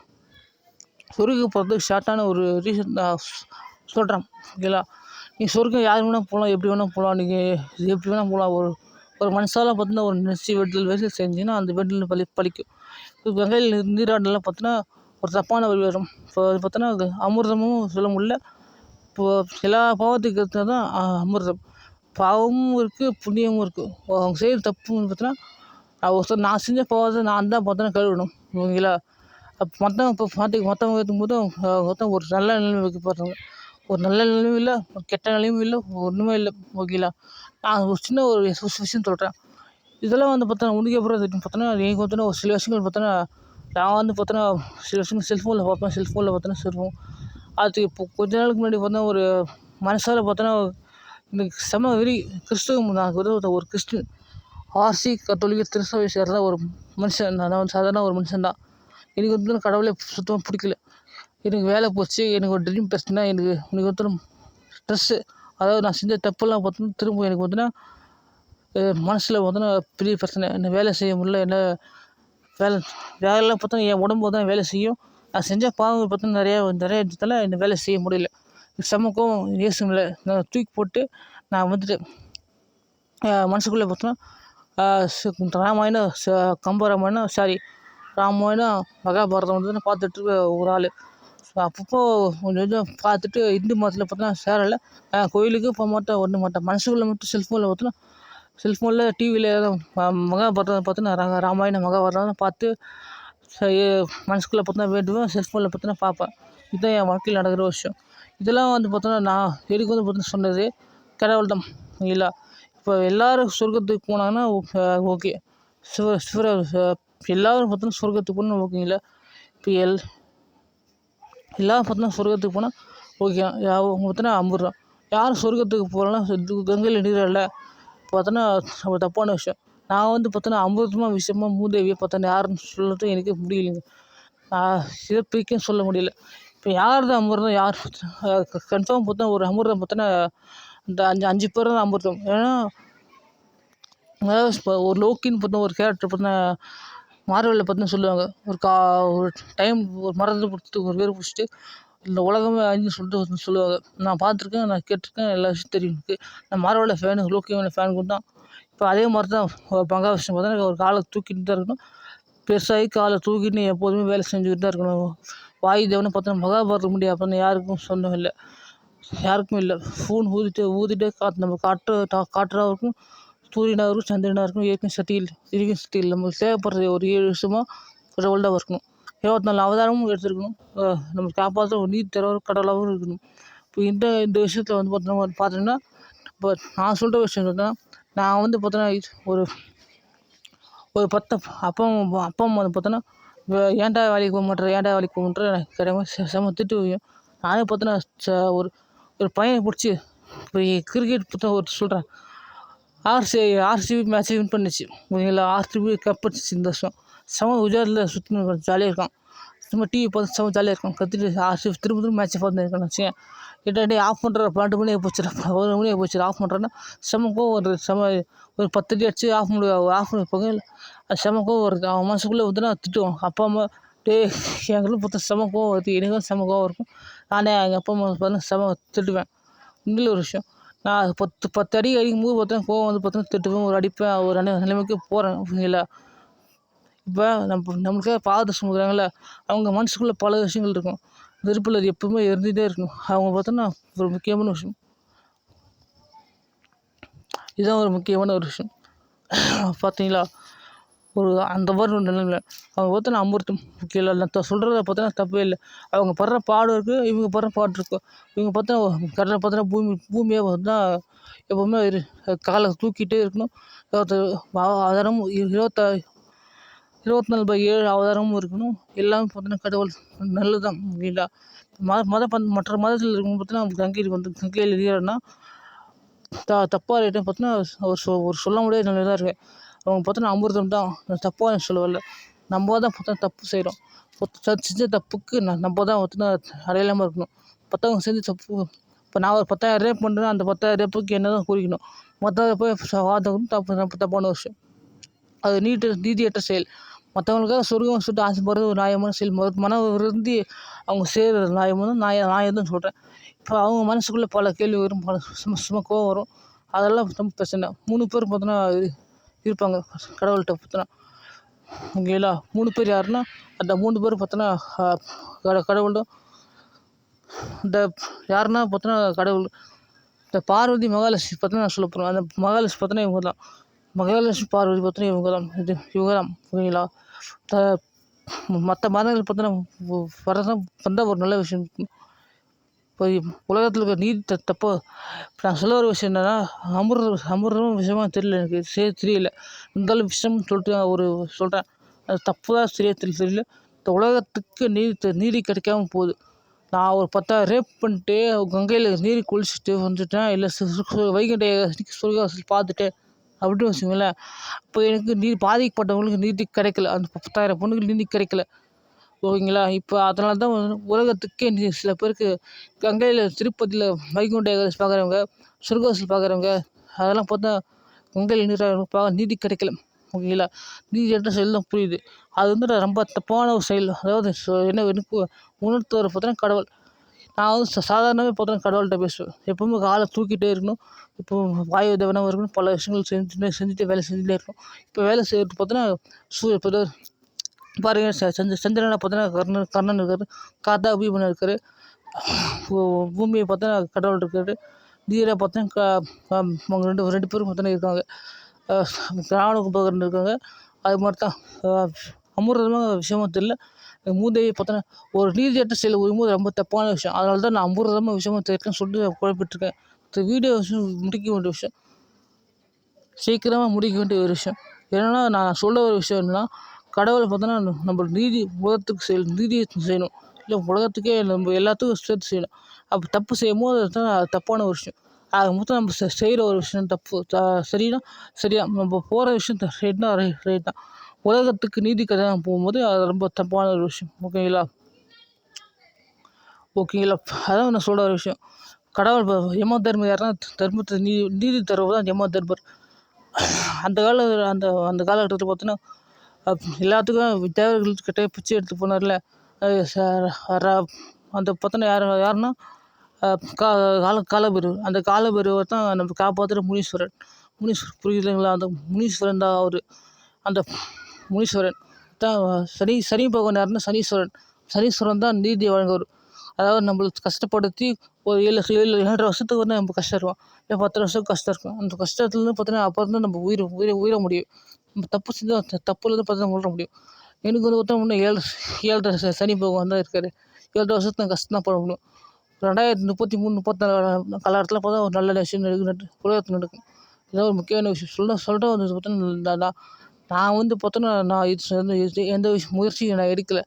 சொர்க்கம் போகிறதுக்கு ஷார்ட்டான ஒரு ரீசன் நான் சொல்கிறேன் ஓகேங்களா. நீ சொர்க்கம் யார் வேணால் போகலாம், எப்படி வேணால் போகலாம், நீங்கள் எப்படி வேணால் போகலாம். ஒரு மனுஷாலாம் பார்த்தோன்னா ஒரு நினச்சி வேண்டுதல் செஞ்சிங்கன்னா அந்த வேண்டுதல் பலிக்கும். இப்போ கங்கையில் நீராடலாம் பார்த்தோன்னா ஒரு தப்பான வழி வரும். இப்போ அது பார்த்தோன்னா அமிர்தமும் சொல்ல முடியல. இப்போது எல்லா பாவத்துக்கு ஏற்றது தான் அமிர்தம். பாவமும் இருக்குது, புண்ணியமும் இருக்குது. அவங்க செய்கிற தப்புன்னு பார்த்தோன்னா நான் செஞ்ச பாவத்தை நான் தான் பார்த்தோன்னா கழுவணும் ஓகேங்களா. அப்போ மற்றவங்க ஏற்றும்போது மொத்தம் ஒரு நல்ல நிலைமை வைக்கப்படுறாங்க. ஒரு நல்ல நிலையும் இல்லை, ஒரு கெட்ட நிலையும் இல்லை, ஒன்றுமே இல்லை ஓகேங்களா. நான் ஒரு சின்ன ஒரு விஷயம் சொல்கிறேன். இதெல்லாம் வந்து பார்த்தோன்னா உனக்கு அப்புறம் பார்த்தோன்னா எனக்கு பார்த்தோன்னா ஒரு சில விஷயங்கள் பார்த்தோன்னா நான் வந்து பார்த்தோன்னா சில விஷயங்கள் செல்ஃபோனில் பார்ப்பேன். செல்ஃபோனில் பார்த்தோன்னா சொல்லுவோம். அது இப்போ கொஞ்ச நாளுக்கு முன்னாடி பார்த்தா ஒரு மனசால் பார்த்தோன்னா எனக்கு செம வெறி. நான் வந்து ஒரு கிறிஸ்டின் ஆர்சி கத்தோலிக்க திருச்சபையை சேர்ந்த ஒரு மனுஷன். நான் வந்து சாதாரண ஒரு மனுஷன் தான். எனக்கு வந்து கடவுளே சுத்தமாக பிடிக்கல. எனக்கு வேலை போச்சு, எனக்கு ஒரு ட்ரீம் பிரச்சனை, எனக்கு வந்து ஸ்ட்ரெஸ்ஸு. அதாவது நான் செஞ்ச தப்பெல்லாம் பார்த்தோன்னா திரும்ப எனக்கு பார்த்தோன்னா மனசில் பார்த்தோன்னா பெரிய பிரச்சனை. என்ன வேலை செய்ய முடியல, என்ன வேலைலாம் பார்த்தோன்னா என் உடம்பு பார்த்தா வேலை செய்யும். நான் செஞ்ச பாவங்கள் பார்த்தோன்னா நிறையா இருந்ததால் என்ன வேலை செய்ய முடியல. செம கோவம் ஏசுங்கள நான் தூக்கி போட்டு நான் வந்துட்டு மனசுக்குள்ளே பார்த்தோன்னா ராமாயணம் கம்பராமாயணம் ராமாயணம் மகாபாரதம் வந்து நான் பார்த்துட்டு இருக்க ஒரு ஆள். அப்பப்போ கொஞ்சம் கொஞ்சம் பார்த்துட்டு இந்து மதத்தில் பார்த்தோன்னா சேரலை. கோயிலுக்கு போக மாட்டேன், ஒன்றும் மாட்டேன். மனசுக்குள்ளே மட்டும் செல்ஃபோனில் டிவியில் மகாபாரதம் பார்த்தோன்னா ராமாயணம் மகாபாரதம் பார்த்து மனசுக்குள்ளே பார்த்தோன்னா வேண்டுவேன், செல்ஃபோனில் பார்த்தோன்னா பார்ப்பேன். இதுதான் என் வாழ்க்கையில் நடக்கிற விஷயம். இதெல்லாம் வந்து பார்த்தோன்னா நான் எனக்கு வந்து பார்த்தோன்னா சொன்னது கடவுள் தான் இல்லைங்களா. இப்போ எல்லோரும் சொர்க்கத்துக்கு போனாங்கன்னா ஓகே. எல்லோரும் பார்த்தோன்னா சொர்க்கத்துக்கு போனால் ஓகேங்களா. இப்போ எல்லோரும் பார்த்தோன்னா சொர்க்கத்துக்கு போனால் ஓகே. அவங்க பார்த்தோன்னா அமிர்தம். யாரும் சொர்க்கத்துக்கு போகலன்னா கங்கையில் நீராடல பார்த்தோன்னா தப்பான விஷயம். நான் வந்து பார்த்தோன்னா அமிர்தமாக விஷயமாக மூதேவியை பார்த்தோன்னா யாருன்னு சொல்கிறது எனக்கு முடியலைங்க. இதை பிரிக்கன்னு சொல்ல முடியல. இப்போ யார் தான் அமிர்தம், யார் கன்ஃபார்ம் பார்த்தா ஒரு அமிர்தம் பார்த்தோன்னா இந்த 5 பேர் தான் அமிர்தம். ஏன்னா அதாவது இப்போ ஒரு லோக்கின்னு பார்த்தா ஒரு கேரக்டர் பார்த்தா மார்வலில் பார்த்தா சொல்லுவாங்க. ஒரு டைம் ஒரு மரத்தை பிடிச்சிட்டு ஒரு பேர் பிடிச்சிட்டு இந்த உலகமே அழிஞ்சுன்னு சொல்லிட்டு சொல்லுவாங்க. நான் பார்த்துருக்கேன், நான் கேட்டிருக்கேன், எல்லா விஷயம் தெரியும் எனக்கு. நான் மார்வலில் ஃபேனு, லோக்கியோட ஃபேன் கூட தான். இப்போ அதே மாதிரி தான் மகாவிஷ்ணு பார்த்தா ஒரு காலை தூக்கிட்டு தான் இருக்கணும். பெருசாகி காலை தூக்கிட்டு எப்போதுமே வேலை செஞ்சுக்கிட்டு தான் இருக்கணும். வாயு தேவனை பார்த்தா மகாபாரதம் முடியாது அப்படின்னு யாருக்கும் சொந்தம் இல்லை, யாருக்கும் இல்லை. ஃபோன் ஊதிட்டே நம்ம காற்றா இருக்கும், சூரியனாக இருக்கும், சந்திரனாக இருக்கும், ஏற்கனவே சக்தி இல்லை, இருக்கணும் சக்தி இல்லை. நம்மளுக்கு தேவைப்படுறது ஒரு 7 வருஷமாக கடவுள் தான் இருக்கணும். 24 அவதாரமும் எடுத்திருக்கணும். நம்ம காப்பாற்ற ஒரு நீதி தரவர் கடவுளாகவும் இருக்கணும். இப்போ இந்த இந்த விஷயத்தில் வந்து பார்த்தீங்கன்னா இப்போ நான் சொல்கிற விஷயம் என்னன்னா, நான் வந்து பார்த்தோன்னா ஒரு ஒரு 10 அப்பா அப்பா அம்மா வந்து பார்த்தோன்னா, ஏன்டா வேலைக்கு போக மாட்ற, ஏன்டா வேலைக்கு போக மாட்ற கிடையாது செம திட்டு வைக்கும். நானே பார்த்தோன்னா ஒரு ஒரு பையனை பிடிச்சி இப்போ கிரிக்கெட் பற்றி ஒரு சொல்கிறேன். ஆர்சிபி மேட்ச்சை வின் பண்ணுச்சு. ஓகேங்களா, ஆர்சிபி கப் அடிச்சிச்சு இந்த வருஷம். செம குஜராத்தில் சுற்றி ஜாலியாக இருக்கான். சும்மா டிவி பார்த்து செம ஜாலியாக இருக்கும். கத்திட்டு ஆர்சிபி திரும்ப மேட்ச்சை பார்த்து இருக்கான்னு வச்சுக்கேன். டே ஆஃப் பண்ணுற 12 மணி ஆகி போச்சுடா, 1 மணி ஆகி போச்சுடா, ஆஃப் பண்ணுறேன்னா செம கோவம் வருது. ஒரு 10 அடி அடிச்சு ஆஃப் பண்ணிப்பாங்க. அது செம கோவம் வருது. அவன் மனசுக்குள்ளே வந்துன்னா திட்டுவான். அப்பா அம்மா எங்களுக்கு பார்த்தா செம கோவம் வருது. எனக்கும் செம கோவம் இருக்கும். நானே எங்கள் அப்பா அம்மா பார்த்தா செம திட்டுவேன். இன்னொரு ஒரு விஷயம், நான் 10 அடி அடிக்கும்போது பார்த்தா கோவம் வந்து பார்த்தா திட்டுவேன், ஒரு அடிப்பேன், ஒரு நிலைமைக்கு போகிறேன். ஓகேங்களா, இப்போ நம்மளுக்காக பாதத்தை சுமக்கிறாங்கல்ல, அவங்க மனசுக்குள்ளே பல விஷயங்கள் இருக்கும். நெருப்பில் அது எப்பவுமே இருந்துகிட்டே இருக்கும். அவங்க பார்த்தோன்னா ஒரு முக்கியமான விஷயம். இதுதான் ஒரு முக்கியமான ஒரு விஷயம். பார்த்தீங்களா, ஒரு அந்த மாதிரி ஒரு நிலைமையில அவங்க பார்த்தோன்னா அமிர்தம். ஓகேங்களா, நான் சொல்கிறத பார்த்தோன்னா தப்பே இல்லை. அவங்க படுற பாடு இருக்குது, இவங்க படுற பாடு இருக்கும். இவங்க பார்த்தா கடலில் பார்த்தோன்னா பூமியை பார்த்தா எப்போவுமே காலை தூக்கிட்டே இருக்கணும். ஆதாரமும் 24/7 அவதாரமும் இருக்கணும். எல்லாமே பார்த்தீங்கன்னா கடவுள் நல்லது தான். இல்லைங்களா, மற்ற மதத்தில் இருக்கவங்க பார்த்தீங்கன்னா கங்கையில் எரியாருன்னா தப்பாக ரைட்டாக பார்த்தீங்கன்னா ஒரு சொல்ல முடியாத நிலையில் தான் இருக்குது. அவங்க பார்த்தோன்னா அமிர்தம் தான். தப்பாக சொல்ல வரல. நம்ம தான் பார்த்தா தப்பு செய்கிறோம். செஞ்ச தப்புக்கு நம்ம தான் பார்த்தீங்கன்னா அடையாளமாக இருக்கணும். மற்றவங்க செஞ்ச தப்பு, இப்போ நான் ஒரு 10,000 ரேப் பண்ணுறேன்னா அந்த 10,000 ரேப்புக்கு என்ன தான் குறிக்கணும். மற்றவங்க போய் வாதம் தப்பான விஷயம். அது நீதியற்ற செயல். மற்றவங்களுக்காக சொர்க்கம் சுட்டு ஆசைப்படுறது ஒரு நியாயமான செயல். மன வருந்தி அவங்க செய்கிறது நியாயம் தான் சொல்கிறேன். இப்போ அவங்க மனசுக்குள்ளே பல கேள்வி வரும், பல சும்மா கோவம் வரும். அதெல்லாம் ரொம்ப பிரச்சனை. 3 பேர் பார்த்தோன்னா இருப்பாங்க கடவுள்கிட்ட பார்த்தோன்னா. ஓகேங்களா, 3 பேர் யாருன்னா, அந்த 3 பேர் பார்த்தோன்னா கடவுளும் இந்த யாருன்னா பார்த்தோன்னா கடவுள். இந்த பார்வதி மகாலட்சுமி பார்த்தோன்னா நான் சொல்ல போகிறேன். அந்த மகாலட்சுமி பார்த்தோன்னா இவங்க தான். மகாலட்சுமி பார்வதி பார்த்தோன்னா இவங்க தான். ஓகேங்களா, மற்ற மதங்கள் பார்த்தோன்னா வரதான் வந்தால் ஒரு நல்ல விஷயம். இப்போ உலகத்தில் இருக்கிற நீதி தப்போ நான் சொல்ல ஒரு விஷயம் என்னென்னா, அமிர்தம் விஷயமா தெரியல, எனக்கு தெரியல. இருந்தாலும் விஷயம்னு சொல்லிட்டு ஒரு சொல்கிறேன். அது தப்பு தான் தெரியல. இந்த உலகத்துக்கு நீதி கிடைக்காம போகுது. நான் ஒரு 10,000 ரேப் பண்ணிட்டு கங்கையில் நீர் குளிச்சுட்டு வந்துட்டேன், இல்லை வைகுண்ட சொர்க்கவாசல் பார்த்துட்டேன் அப்படின்னு வச்சுங்களேன். அப்போ எனக்கு பாதிக்கப்பட்டவங்களுக்கு நீதி கிடைக்கல. அந்த 10,000 பொண்ணுக்கு நீதி கிடைக்கல. ஓகேங்களா, இப்போ அதனால தான் உலகத்துக்கே சில பேருக்கு கங்கையில் திருப்பதியில் வைகுண்ட ஏகாதசி பார்க்குறவங்க, சொர்க்கவாசல் பார்க்குறவங்க, அதெல்லாம் பார்த்தா கங்கையில் நீதி கிடைக்கல. ஓகேங்களா, நீதியற்ற செயல் தான் புரியுது. அது வந்து ரொம்ப தப்பான ஒரு செயல். அதாவது என்ன எனக்கு உணர்த்துவரை பார்த்தோன்னா கடவுள். நான் வந்து சாதாரணமாகவே பார்த்தோன்னா கடவுள்கிட்ட பேசுவேன். எப்பவுமே காலை தூக்கிட்டே இருக்கணும். இப்போ வாயு தேவனாக இருக்கணும். பல விஷயங்கள் செஞ்சுட்டு வேலை செஞ்சுட்டே இருக்கணும். இப்போ வேலை செய்கிறது பார்த்தோன்னா இப்போ பாருங்க, சந்திரனை பார்த்தோன்னா கர்ணன் இருக்காரு, காத்தா பீமன் இருக்காரு, பூமியை பார்த்தா கடவுள் இருக்காரு, நீரை பார்த்தா அவங்க ரெண்டு பேரும் பார்த்தோன்னா இருக்காங்க, ராவணகுபகரன் இருக்காங்க. அது மாதிரி தான் அமிர்தமாக விஷயமா தெரியல. மூதேவி பார்த்தோன்னா ஒரு நீதியற்ற செயல் வரும்போது ரொம்ப தப்பான விஷயம். அதனால தான் நான் அமிர்தமாக விஷயமா தெரியுதுன்னு சொல்லிட்டு குழப்பிட்டுருக்கேன். இந்த வீடியோ விஷயம் முடிக்க வேண்டிய விஷயம், சீக்கிரமாக முடிக்க வேண்டிய ஒரு விஷயம். ஏன்னா நான் சொல்ல ஒரு விஷயம் என்னென்னா, கடவுளை பார்த்தோன்னா நம்ம உலகத்துக்கு நீதி செய்யணும். இல்லை உலகத்துக்கே நம்ம எல்லாத்துக்கும் சேர்த்து செய்யணும். அப்போ தப்பு செய்யும்போது அதுதான் தப்பான ஒரு விஷயம். ஆக மொத்தம் நம்ம செய்கிற ஒரு விஷயம் தப்பு சரியா நம்ம போகிற விஷயம் ரைட் தான். உலகத்துக்கு நீதி கிடையாது போகும்போது அது ரொம்ப தப்பான ஒரு விஷயம். ஓகேங்களா, அதான் நான் சொல்கிற ஒரு விஷயம். கடவுள் யம தர்மர் யாருன்னா தர்மத்தை நீதி தருவது தான் யம தர்மர். அந்த காலகட்டத்தில் பார்த்தோன்னா எல்லாத்துக்கும் தேவர்கள்கிட்ட பிச்சை எடுத்து போனார்ல, அந்த பார்த்தோன்னா யாருன்னா காலபைரவர். அந்த காலபைரவர் தான் நம்ம காப்பாற்றுற முனீஸ்வரன் புரியுதுங்களா? அந்த முனீஸ்வரன் தான் அவர். அந்த முனீஸ்வரன் தான் சனி பகவான் யாருன்னா சனீஸ்வரன் தான் நீதி வழங்குவார். அதாவது நம்மளுக்கு கஷ்டப்படுத்தி ஒரு 7 வருஷத்துக்கு வந்து நம்ம கஷ்டம் இருக்கும், இல்லை 10 வருஷத்துக்கு கஷ்டம் இருக்கும். அந்த கஷ்டத்துலேருந்து பார்த்தீங்கன்னா அப்புறம் தான் நம்ம உயிர முடியும். நம்ம தப்பு செஞ்சால் தப்புலேருந்து பார்த்தா உணர முடியும். எனக்கு வந்து பார்த்தா இன்னும் 7 சனி பகவான் தான் இருக்காரு. 7 வருஷத்துல நான் கஷ்டம் தான் பட முடியும். 2033, 34 காலகட்டத்தில பார்த்தா ஒரு நல்ல விஷயம் உலகத்துல நடக்கும். இதான் ஒரு முக்கியமான விஷயம். சொல்ல வந்தது பார்த்தீங்கன்னா, நான் நான் வந்து பார்த்தோன்னா, நான் எந்த முயற்சியும் நான் எடுக்கல.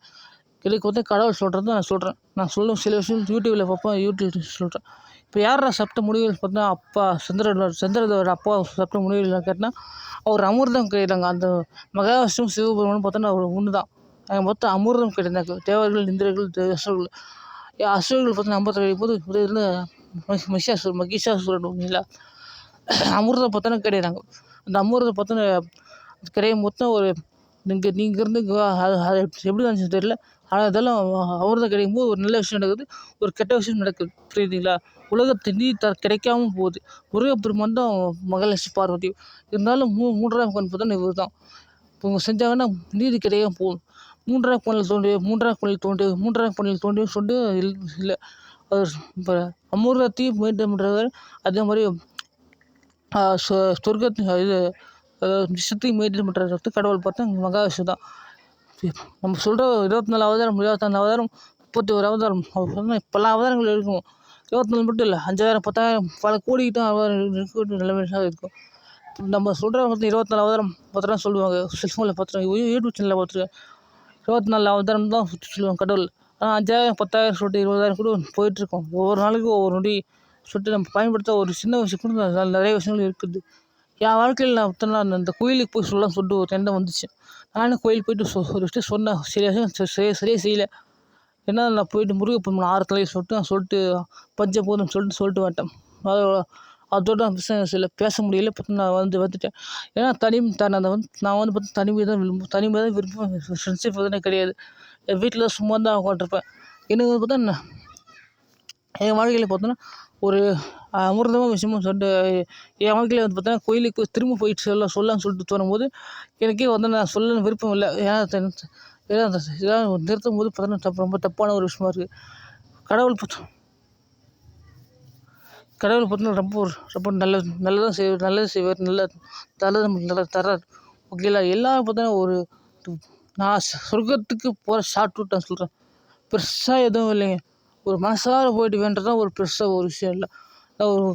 எனக்கு வந்து கடவுள் சொல்றது தான் நான் சொல்றேன். நான் சொல்லும் சில விஷயம் யூடியூப்ல பார்ப்பேன், யூடியூப்ல சொல்றேன். இப்ப யார்றா சாப்பிட்ட முடிவுகள் பார்த்தீங்கன்னா, அப்பா சந்திரனோட அப்பா சாப்பிட்ட முடிவுகள் கேட்டா, அவர் அமிர்தம் கிடையாதுங்க. அந்த மகாவிஷ்ணுவும் சிவபெருமானும் பார்த்தோன்னா அவர் ஒண்ணு தான். மொத்தம் அமிர்தம் கிடையாது. தேவர்கள், இந்திரர்கள், அசுரர்கள். அசுரர்கள் பார்த்தீங்கன்னா 57 போது இதுல மகிஷாசுரன் இல்லைங்களா? அமிர்தம் பார்த்தோன்னா கிடையாதுங்க. அந்த அமிர்தம் பார்த்தோன்னா கிடைக்கும் மொத்தம் ஒரு நீங்க நீங்க இருந்து அது அது எப்படி வந்துச்சுன்னு தெரியல. ஆனா அதெல்லாம் அமிர்தம் கிடைக்கும்போது ஒரு நல்ல விஷயம் நடக்குது. ஒரு கெட்ட விஷயம் நடக்குது. புரியுதுங்களா? உலகத்து நீதி கிடைக்காம போகுது. முருகப்பெருமான் தான் மகாலட்சுமி பார்வதி. இருந்தாலும் 3ஆம் கண் பார்த்தோன்னா இவர் தான். இப்போ இவங்க செஞ்சாங்கன்னா நீதி கிடைக்காம போகும். 3ஆம் கண்ணில் தோன்றி 3ஆம் கண்ணில் தோன்றி 3ஆம் கண்ணில் தோன்றியும் சொல்லிட்டு இல்ல. அவர் இப்ப அமிர்தத்தையும் மெயின்டெயின் பண்றவர். அதே மாரி சொர்க்கத்தையும் இது விஷத்தையும் மெயின்டெயின் பண்றது கடவுள் பார்த்தா மகாவிஷ்ணு தான். நம்ம சொல்ற 24 அவதாரம், 24 அவதாரம், 31 அவதாரம். அவர் சொன்ன பல அவதாரங்கள் இருக்கும். 24 மட்டும் இல்ல. 5000, 10,000 பல கோடிக்கிட்ட அவதாரம் இருக்க நிலைமையில தான் இருக்கும். நம்ம சொல்ற வந்து 24 அவதாரம் பார்த்தோன்னா சொல்லுவாங்க. செல்ஃபோன்ல பார்த்துருக்கேன். யூடியூப் சேனல்ல பார்த்துருக்கேன். 24 அவதாரம் தான் சொல்லுவாங்க கடவுள். ஆனா 5000, 10,000 சொல்லிட்டு 20,000 கூட போயிட்டுருக்கும். ஒவ்வொரு நாளைக்கும் ஒவ்வொரு நொடி சொல்லிட்டு நம்ம பயன்படுத்த ஒரு சின்ன விஷயம் கூட நிறைய விஷயங்கள் இருக்குது. என் வாழ்க்கையில நான் பார்த்தோன்னா அந்த கோயிலுக்கு போய் சொல்லலாம்னு சொல்லிட்டு ஒரு எண்ணம் வந்துச்சு. நானும் கோயிலுக்கு போயிட்டு ஒரு விஷயம் சொன்னேன். சில விஷயம் சரியா செய்யல. ஏன்னா நான் போயிட்டு முருகப்பெருமான் 6 தலை சொல்லிட்டு நான் சொல்லிட்டு பஞ்சபூதம் சொல்லிட்டு வந்துட்டேன். அதோட அதோட பிசினஸ்ல பேச முடியல. நான் வந்துட்டேன். ஏன்னா நான் வந்து பார்த்தா தனிமை தான் விரும்புவேன். ஃப்ரெண்ட்ஷிப் எதுவுமே கிடையாது. என் வீட்ல சும்மா தான் உட்காந்துருப்பேன். எனக்கு வந்து பார்த்தா என் வாழ்க்கையில பார்த்தோன்னா ஒரு அமிர்தமான விஷயமும் சொல்லிட்டு என் வாழ்க்கையில வந்து பார்த்தா கோயிலுக்கு திரும்ப போயிட்டு சொல்லலாம்னு சொல்லிட்டு தோணும்போது எனக்கே வந்து நான் சொல்லணும்னு விருப்பம் இல்ல. ஏன்னா ஏன்னா இதெல்லாம் நிறுத்தும்போது பார்த்தோன்னா ரொம்ப தப்பான ஒரு விஷயமா இருக்கு. கடவுள் பாத்தோம் கடவுள் பார்த்தீங்கன்னா ரொம்ப நல்லது செய்வார். நல்லது தர்றார். ஓகேங்களா? எல்லாரும் பார்த்தீங்கன்னா ஒரு நான் சொர்க்கத்துக்கு போகிற ஷார்ட் ரூட் நான் சொல்கிறேன். பெருசா எதுவும் இல்லைங்க. ஒரு மனசார போயிட்டு வேண்டுறது தான் ஒரு பெருசா ஒரு விஷயம் இல்ல. ஒரு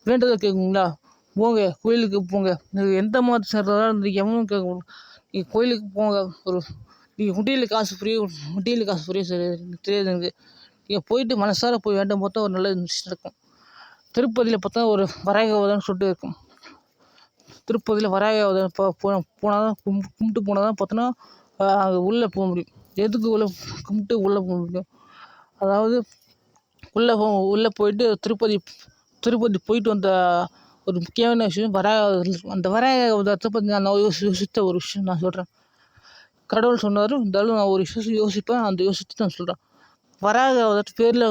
வேண்டுதல் கேட்குங்களா? போங்க கோயிலுக்கு போங்க. நீங்க எந்த மதத்தை சேர்ந்தவரா இருந்தாலும் எவனும் கேட்க நீங்க கோயிலுக்கு போங்க. ஒரு நீங்க உண்டியல்ல காசு ஃப்ரீ தெரியாது எனக்கு. நீங்க போயிட்டு மனசார போய் வேண்டும்போது தான் ஒரு நல்ல விஷயம் நடக்கும். திருப்பதியில பார்த்தா ஒரு வராகி அவதாரம்னு சொல்லிட்டு இருக்கும். திருப்பதியில வராகி அவதாரம் போனா தான் கும்பிட்டு போனா தான் பார்த்தோன்னா, அங்க உள்ள போ முடியும். எதுக்கு கும்பிட்டு உள்ள போ முடியும்? அதாவது உள்ள போயிட்டு திருப்பதி போயிட்டு வந்த ஒரு முக்கியமான விஷயம் அந்த வராகி அவதாரத்த பத்தி நான் யோசித்த ஒரு விஷயம் நான் சொல்றேன். கடவுள் சொன்னாரு. இருந்தாலும் நான் ஒரு விஷயம் யோசிப்பேன். அந்த யோசிச்சு நான் சொல்றேன். வராகி அவதாரத்து பேர்ல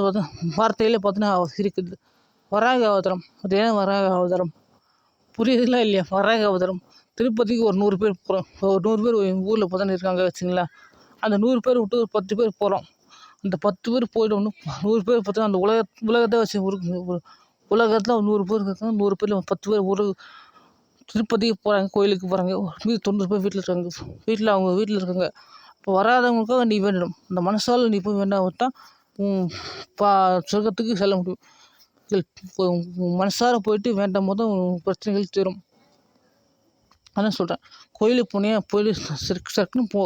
வார்த்தையிலே பார்த்தீங்கன்னா இருக்குது. வராகி அவதாரம். அது ஏன் வராகி அவதாரம்? புரியுதுங்களா இல்லையா? வராகி அவதாரம். திருப்பதிக்கு ஒரு 100 பேர் போகிறோம். ஒரு 100 பேர் எங்கள் ஊரில் பார்த்தோன்னா இருக்காங்க வச்சுங்களேன். அந்த 100 பேர் விட்டு ஒரு 10 பேர் போகிறோம். அந்த 10 பேர் போயிட்டு ஒன்று 100 பேர் பார்த்தா அந்த உலகத்தை வச்சு உலகத்தில் 100 பேர் இருக்காங்க. 100 பேர்ல 10 பேர் திருப்பதிக்கு போகிறாங்க, கோயிலுக்கு போகிறாங்க. மீதி 90 பேர் வீட்டில் இருக்காங்க. அவங்க வீட்டில் இருக்காங்க. இப்போ வராதவங்களுக்காக நீ வேண்டணும். அந்த மனசால நீ போய் வேண்டா தான் பா சொர்க்கத்துக்கு செல்ல முடியும். மனசார போயிட்டு வேண்டாம் போது பிரச்சனைகள் தீரும். அதான் சொல்கிறேன். கோயிலுக்கு போயிட்டு சக்குன்னு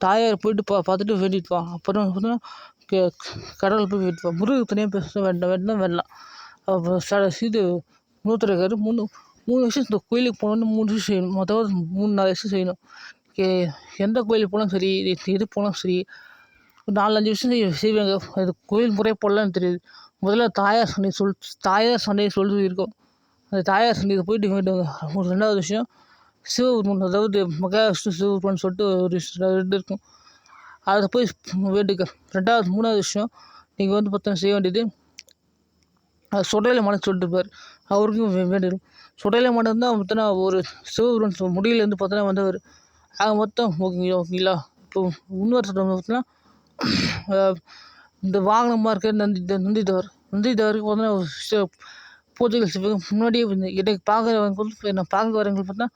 தாயார் போயிட்டு பார்த்துட்டு வேண்டிட்டு வா. அப்புறம் பார்த்தீங்கன்னா கடவுள் போய் வேண்டிட்டு வா. முருகருக்கு தனியாக பேச வேண்டாம். இது மூத்தருக்காரு 3 விஷயம் இந்த கோயிலுக்கு போனோன்னு 3 விஷயம் செய்யணும். அதாவது 3, 4 விஷயம் செய்யணும். எந்த கோயிலுக்கு போனாலும் சரி, எது போனாலும் சரி, 4, 5 விஷயம் செய்வாங்க. அது கோயில் முறையே போடலான்னு தெரியாது. முதல்ல தாயார் சன்னதி சொல்லி இருக்கும். அந்த தாயார் சன்னதிக்கு போயிட்டு வேண்டுவாங்க. 2வது விஷயம் சிவபெருமான், அதாவது மகாவிஷ்ணு, சிவபெருமான் சொல்லிட்டு ஒரு 2 இருக்கும். அதை போய் வேண்டுக்க. 3வது விஷயம் நீங்கள் வந்து பார்த்தீங்கன்னா செய்ய வேண்டியது சுடையில மலை சொல்லிட்டு இருப்பார். அவருக்கும் வேண்டிடும். சுடையில மடம் தான் பார்த்தோன்னா ஒரு சிவபெருமான் முடியிலேருந்து பார்த்தோன்னா வந்தவர். ஆக மொத்தம் ஓகேங்களா? இப்போ இன்னொருத்தர் பார்த்தீங்கன்னா இந்த வாகனமாக இருக்கிற நந்திதேவருக்கு பார்த்தீங்கன்னா பூஜைகள் செய்வாங்க. முன்னாடியே எனக்கு பார்க்க வரவங்க பார்த்தா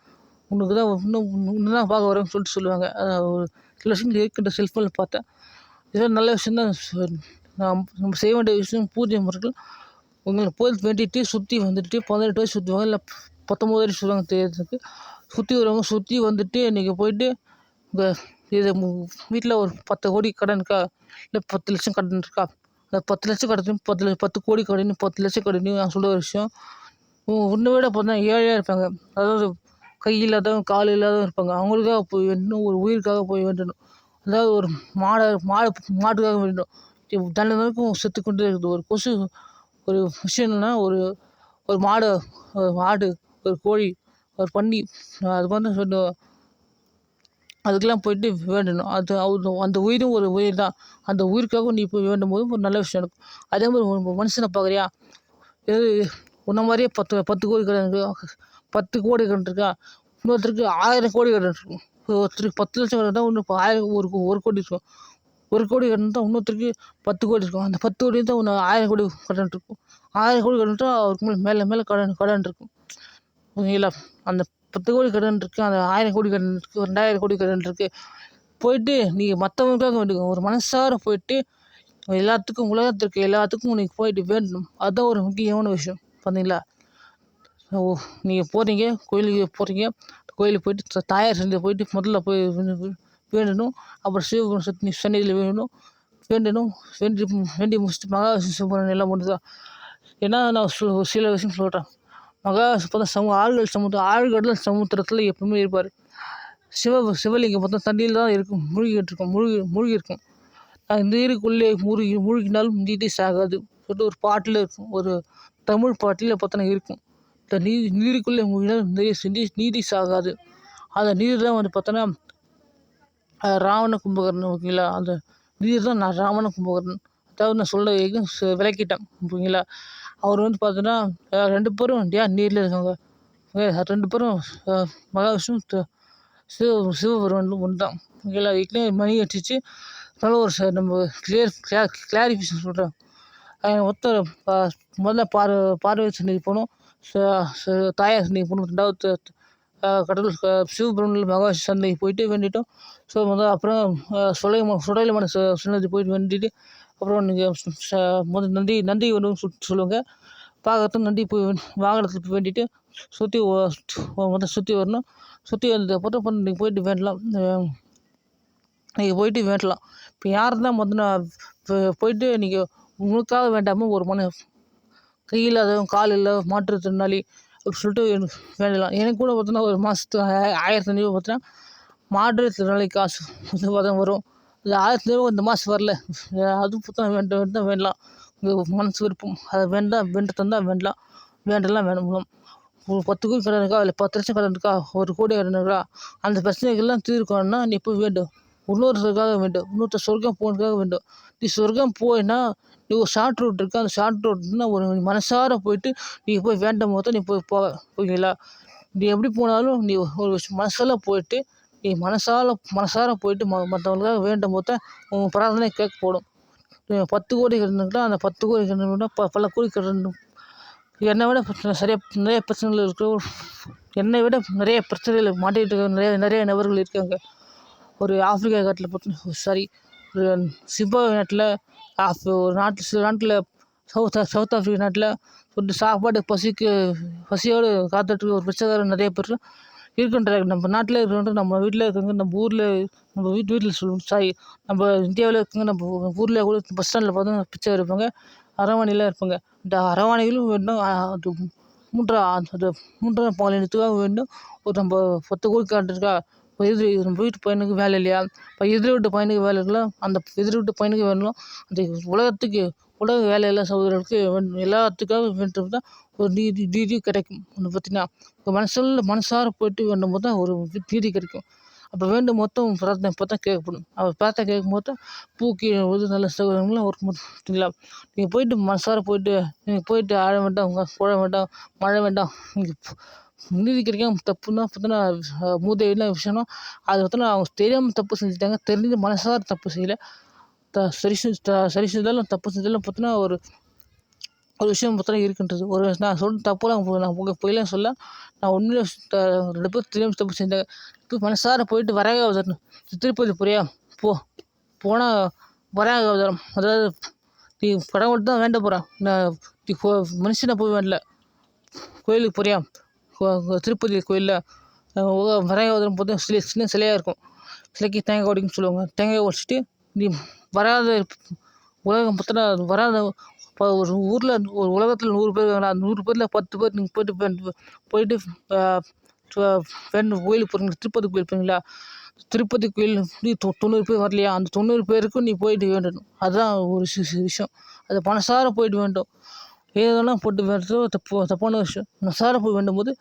உனக்கு தான் இன்னும் தான் பார்க்க வரேன்னு சொல்லிட்டு சொல்லுவாங்க. ஒரு சில விஷயங்கள் இருக்கின்ற செல்ஃபோனில் பார்த்தேன். இதெல்லாம் நல்ல விஷயம் தான். நம்ம செய்ய வேண்டிய விஷயம் பூஜை முறைகள். உங்களுக்கு போய் வேண்டிட்டு சுற்றி வந்துட்டு 18 வயசு சுற்றுவாங்க, இல்லை 19 வயசு சொல்லுவாங்க தெரியாதுக்கு. சுற்றி வருவாங்க. சுற்றி வந்துட்டு நீங்கள் போயிட்டு உங்கள் இது வீட்டில் ஒரு 10 கோடி கடன் இருக்கா, இல்லை 10 லட்சம் கடன் இருக்கா, அந்த 10 லட்சம் கடனையும் 10 கோடி கடனையும் 10 லட்சம் கடனையும் நான் சொல்கிற விஷயம், உன்னை விட பார்த்தா ஏழையாக இருப்பாங்க. அதாவது கை இல்லாதவங்க, கால் இல்லாதவங்க இருப்பாங்க. அவங்களுக்காக போய் வேண்டணும், ஒரு உயிருக்காக போய் வேண்டணும். அதாவது ஒரு மாட்டுக்காக வேண்டணும். தினந்தோறும் செத்துக்கொண்டே இருக்குது. ஒரு கொசு ஒரு விஷயம் என்னென்னா, ஒரு ஒரு ஆடு, ஒரு கோழி, ஒரு பன்னி, அது மாதிரி சொல்லுவோம். அதுக்கெல்லாம் போயிட்டு வேண்டணும். அந்த உயிரும் ஒரு உயிர் தான். அந்த உயிருக்காக நீ போய் வேண்டும்போது ஒரு நல்ல விஷயம் நடக்கும். அதே மாதிரி ஒரு மனுஷனை பார்க்குறியா, ஏதாவது உன்ன மாதிரியே 10 கோடி கடன் இருக்கு, 10 கோடி கடன் இருக்கா, இன்னொருத்தருக்கு 1000 கோடி கடன் இருக்கும். ஒருத்தருக்கு 10 லட்சம் கடன் தான், இன்னும் 1000 1 கோடி இருக்கும். 1 கோடி கடன் தான் இன்னொருத்தருக்கு 10 கோடி இருக்கும். அந்த 10 கோடி தான் இன்னும் 1000 கோடி கடன் இருக்கும். 1000 கோடி கடன் தான் அவருக்கு மேலே மேலே கடன் இருக்கும். ஓகேங்களா? அந்த 10 கோடி கடன் இருக்குது, அந்த 1000 கோடி கடன் இருக்குது, 2000 கோடி கடன் இருக்குது. போயிட்டு நீங்கள் மற்றவங்களுக்காக வேண்டுங்க. ஒரு மனசார போயிட்டு எல்லாத்துக்கும், உலகத்திற்கு எல்லாத்துக்கும் நீங்கள் போயிட்டு வேண்டணும். அதுதான் ஒரு முக்கியமான விஷயம். பார்த்தீங்களா? நீங்கள் போகிறீங்க, கோயிலுக்கு போகிறீங்க, கோயிலுக்கு போயிட்டு தாயார் சன்னதியில் போயிட்டு முதல்ல போய் வேண்டணும். அப்புறம் சிவபெருமான் சன்னதியில் வேண்டணும். வேண்டி வேண்டி முடிச்சுட்டு மகாவிஷ்ணு சுப்பிரமணியம் எல்லாம் முடிஞ்சா. ஏன்னா நான் சில விஷயம் சொல்கிறேன். பார்த்தா ஆழ்கடல் சமுத்திரத்தில் எப்பவுமே இருப்பார். சிவலிங்கம் பார்த்தா தண்ணியில் தான் இருக்கும், மூழ்கி இருக்கும். நீருக்குள்ளே மூழ்கினாலும் நீதி சாகாது சொல்லிட்டு ஒரு பாட்டில் இருக்கும். ஒரு தமிழ் பாட்டில் பார்த்தோன்னா இருக்கும். இந்த நீருக்குள்ளே மூழ்கினால் நீதி சாகாது. அந்த நீர் தான் வந்து பார்த்தோன்னா ராவண கும்பகர்ணன். ஓகேங்களா? அந்த நீர் தான் நான் ராவண கும்பகர்ணன். அதாவது நான் சொல்ல விளக்கிட்டேன். ஓகேங்களா? அவர் வந்து பார்த்தோன்னா 2 பேரும் நீரில் இருக்காங்க. 2 பேரும் மகாவிஷ்ணு சிவபெருமான் ஒன்று தான். ஓகேங்களா? ஏற்கனவே மணி அடிச்சிச்சு. அதனால ஒரு நம்ம கிளாரிஃபிகேஷன் சொல்கிறேன். ஒருத்தர் முதல்ல பார்வதி சன்னதி போகணும், தாயார் சன்னதி போகணும். 2வது கடவுள் சிவபெருமான் மகாவிஷ்ணு சன்னதி போயிட்டு வேண்டிட்டோம். ஸோ அப்புறம் சுடைலமான சன்னதி போயிட்டு வேண்டிட்டு, அப்புறம் நீங்கள் முதல் நந்தி ஒன்று சொல்லுவாங்க. பார்க்கறதுக்கு நந்தி போய் வாகனத்தில் போய் வேண்டிட்டு சுற்றி வரணும். சுற்றி வந்ததுக்கப்புறம் நீங்கள் போயிட்டு வேண்டலாம். இப்போ யார் தான் முதல்ல போயிட்டு நீங்கள் உங்களுக்காக வேண்டாமல் ஒரு கை இல்லாதவங்க, கால் இல்லாத மாற்றுத்திறனாளி அப்படி சொல்லிட்டு வேண்டலாம். எனக்கு கூட பார்த்தோன்னா ஒரு மாதத்துக்கு 1500 பார்த்தீங்கன்னா மாற்றுத்திறனாளி காசு பார்த்தா வரும். இந்த 1500 இந்த மாதம் வரல, அதுவும் பார்த்தா வேண்டலாம். உங்கள் மனசு விருப்பம். அதை வேண்டத்தான் வேண்டலாம். ஒரு 10 கோடி கடன் இருக்கா, இல்லை 10 லட்சம் கடன் இருக்கா, 1 கோடி கடன் இருக்கா, அந்த பிரச்சனைகள்லாம் தீர்க்கணும்னா நீ போய் வேண்டும். இன்னொருத்தருக்காக வேண்டும், இன்னொருத்தர் சொர்க்கம் போகிறதுக்காக வேண்டும். நீ சொர்க்கம் போயினா நீ ஒரு ஷார்ட் ரூட் இருக்குது, அந்த ஷார்ட் ரூட்னா ஒரு மனசார போயிட்டு நீங்கள் போய் வேண்டும் போது நீ போக. ஓகேங்களா? நீ எப்படி போனாலும் நீ ஒரு மனசால போயிட்டு நீ மனசார போயிட்டு மற்றவங்களுக்காக வேண்டும் போது தான் உங்கள் பிரார்த்தனை கேட்கப்படும். 10 கோடி கடன் இருந்தால் அந்த 10 கோடி கடன் விட பல கோடி கடன். என்னை விட நிறைய பிரச்சனைகள் என்னை விட நிறைய பிரச்சனைகள் மாட்டிகிட்டு இருக்க நிறைய நபர்கள் இருக்காங்க. ஒரு ஆப்பிரிக்கா காட்டில் ஒரு சிம்பாப்வே நாட்டில், சில நாட்டில் சவுத் ஆஃப்ரிக்கா நாட்டில் கொஞ்சம் சாப்பாடு பசியோடு காத்துட்ருக்க ஒரு பிச்சைக்காரர் நிறைய பேர் இருக்கின்றாங்க. நம்ம நாட்டில் இருக்கிறவங்க, நம்ம வீட்டில் இருக்கிறவங்க, நம்ம ஊரில், நம்ம வீட்டில் நம்ம இந்தியாவில் இருக்கவங்க, நம்ம ஊரில் கூட பஸ் ஸ்டாண்டில் பார்த்தா பிச்சை இருப்பாங்க, அரவாணியில் இருப்பாங்க. இந்த அரவாணிகளும் வேண்டும். அது மூன்றாம் பாலினத்துக்காக வேண்டும். ஒரு நம்ம 10 கோடி காட்டுருக்கா, நம்ம வீட்டு பையனுக்கு வேலை இல்லையா, இப்போ எதிர் வீட்டு பையனுக்கு வேலை இருக்கலாம், அந்த எதிர் வீட்டு பையனுக்கு வேணும். அந்த உலக வேலையில்லா சகோதரர்களுக்கு எல்லாத்துக்காக வேண்டும் தான் ஒரு நீதி கிடைக்கும். ஒன்று பார்த்தீங்கன்னா, இப்போ மனசார போயிட்டு வேண்டும் போது தான் ஒரு நீதி கிடைக்கும். அப்போ வேண்டும் மொத்தம் பிரார்த்தனை பார்த்தா கேட்கப்படும். அவர் பிரார்த்தனை கேட்கும்போது தான் பூக்கி நல்ல சகோதரங்களாம் ஒரு பார்த்தீங்களா? நீங்கள் போயிட்டு மனசார போயிட்டு ஆழ வேண்டாம், புழ வேண்டாம், மழை வேண்டாம். நீங்கள் நீதி கிடைக்காம தப்புன்னா பார்த்தோன்னா மூதேவிலாம் விஷயம்னா அது பார்த்தோன்னா அவங்க தெரியாமல் தப்பு செஞ்சுட்டாங்க. தெரிஞ்சு மனசார தப்பு செய்யலை. சரி செஞ்சாலும் தப்பு செஞ்சாலும் பார்த்தோன்னா ஒரு ஒரு விஷயம் பார்த்தோன்னா இருக்குன்றது. நான் சொல்றது தப்புலாம் நான் பொய்லாம் சொல்லல. நான் உண்மையிலே 2 பேரும் தெரியாம தப்பு செஞ்சாங்க. போய் மனசார போயிட்டு வராக அவதாரம் திருப்பதி போறியா? போ. போனா வராக அவதாரம். அதாவது நீ கடவுள்ட்ட தான் வேண்ட போற. நீ மனுஷன போய் வேண்டல. கோயிலுக்கு போறியா? திருப்பதி கோயில்ல வராக அவதாரம் பார்த்தா சின்ன சிலையா இருக்கும். சிலைக்கு தேங்காய் உடைக்குன்னு சொல்லுவாங்க. தேங்காய் உடைச்சிட்டு நீ வராத உலகம் பார்த்தோன்னா வராத ஒரு ஊரில் ஒரு உலகத்தில் 100 பேர் இருக்காங்கன்னா, அந்த 100 பேரில் 10 பேர் நீங்கள் போயிட்டு கோயிலுக்கு போகிறீங்களா? திருப்பதி கோயில் போறீங்களா? திருப்பதி கோயில் நீ 90 பேர் வரலையா? அந்த 90 பேருக்கும் நீ போயிட்டு வேண்டணும். அதுதான் ஒரு விஷயம். அது மனசார போயிட்டு வேண்டும். ஏதெல்லாம் போட்டு வேண்டுறது தப்பான விஷயம். மனசார போய் வேண்டும்போது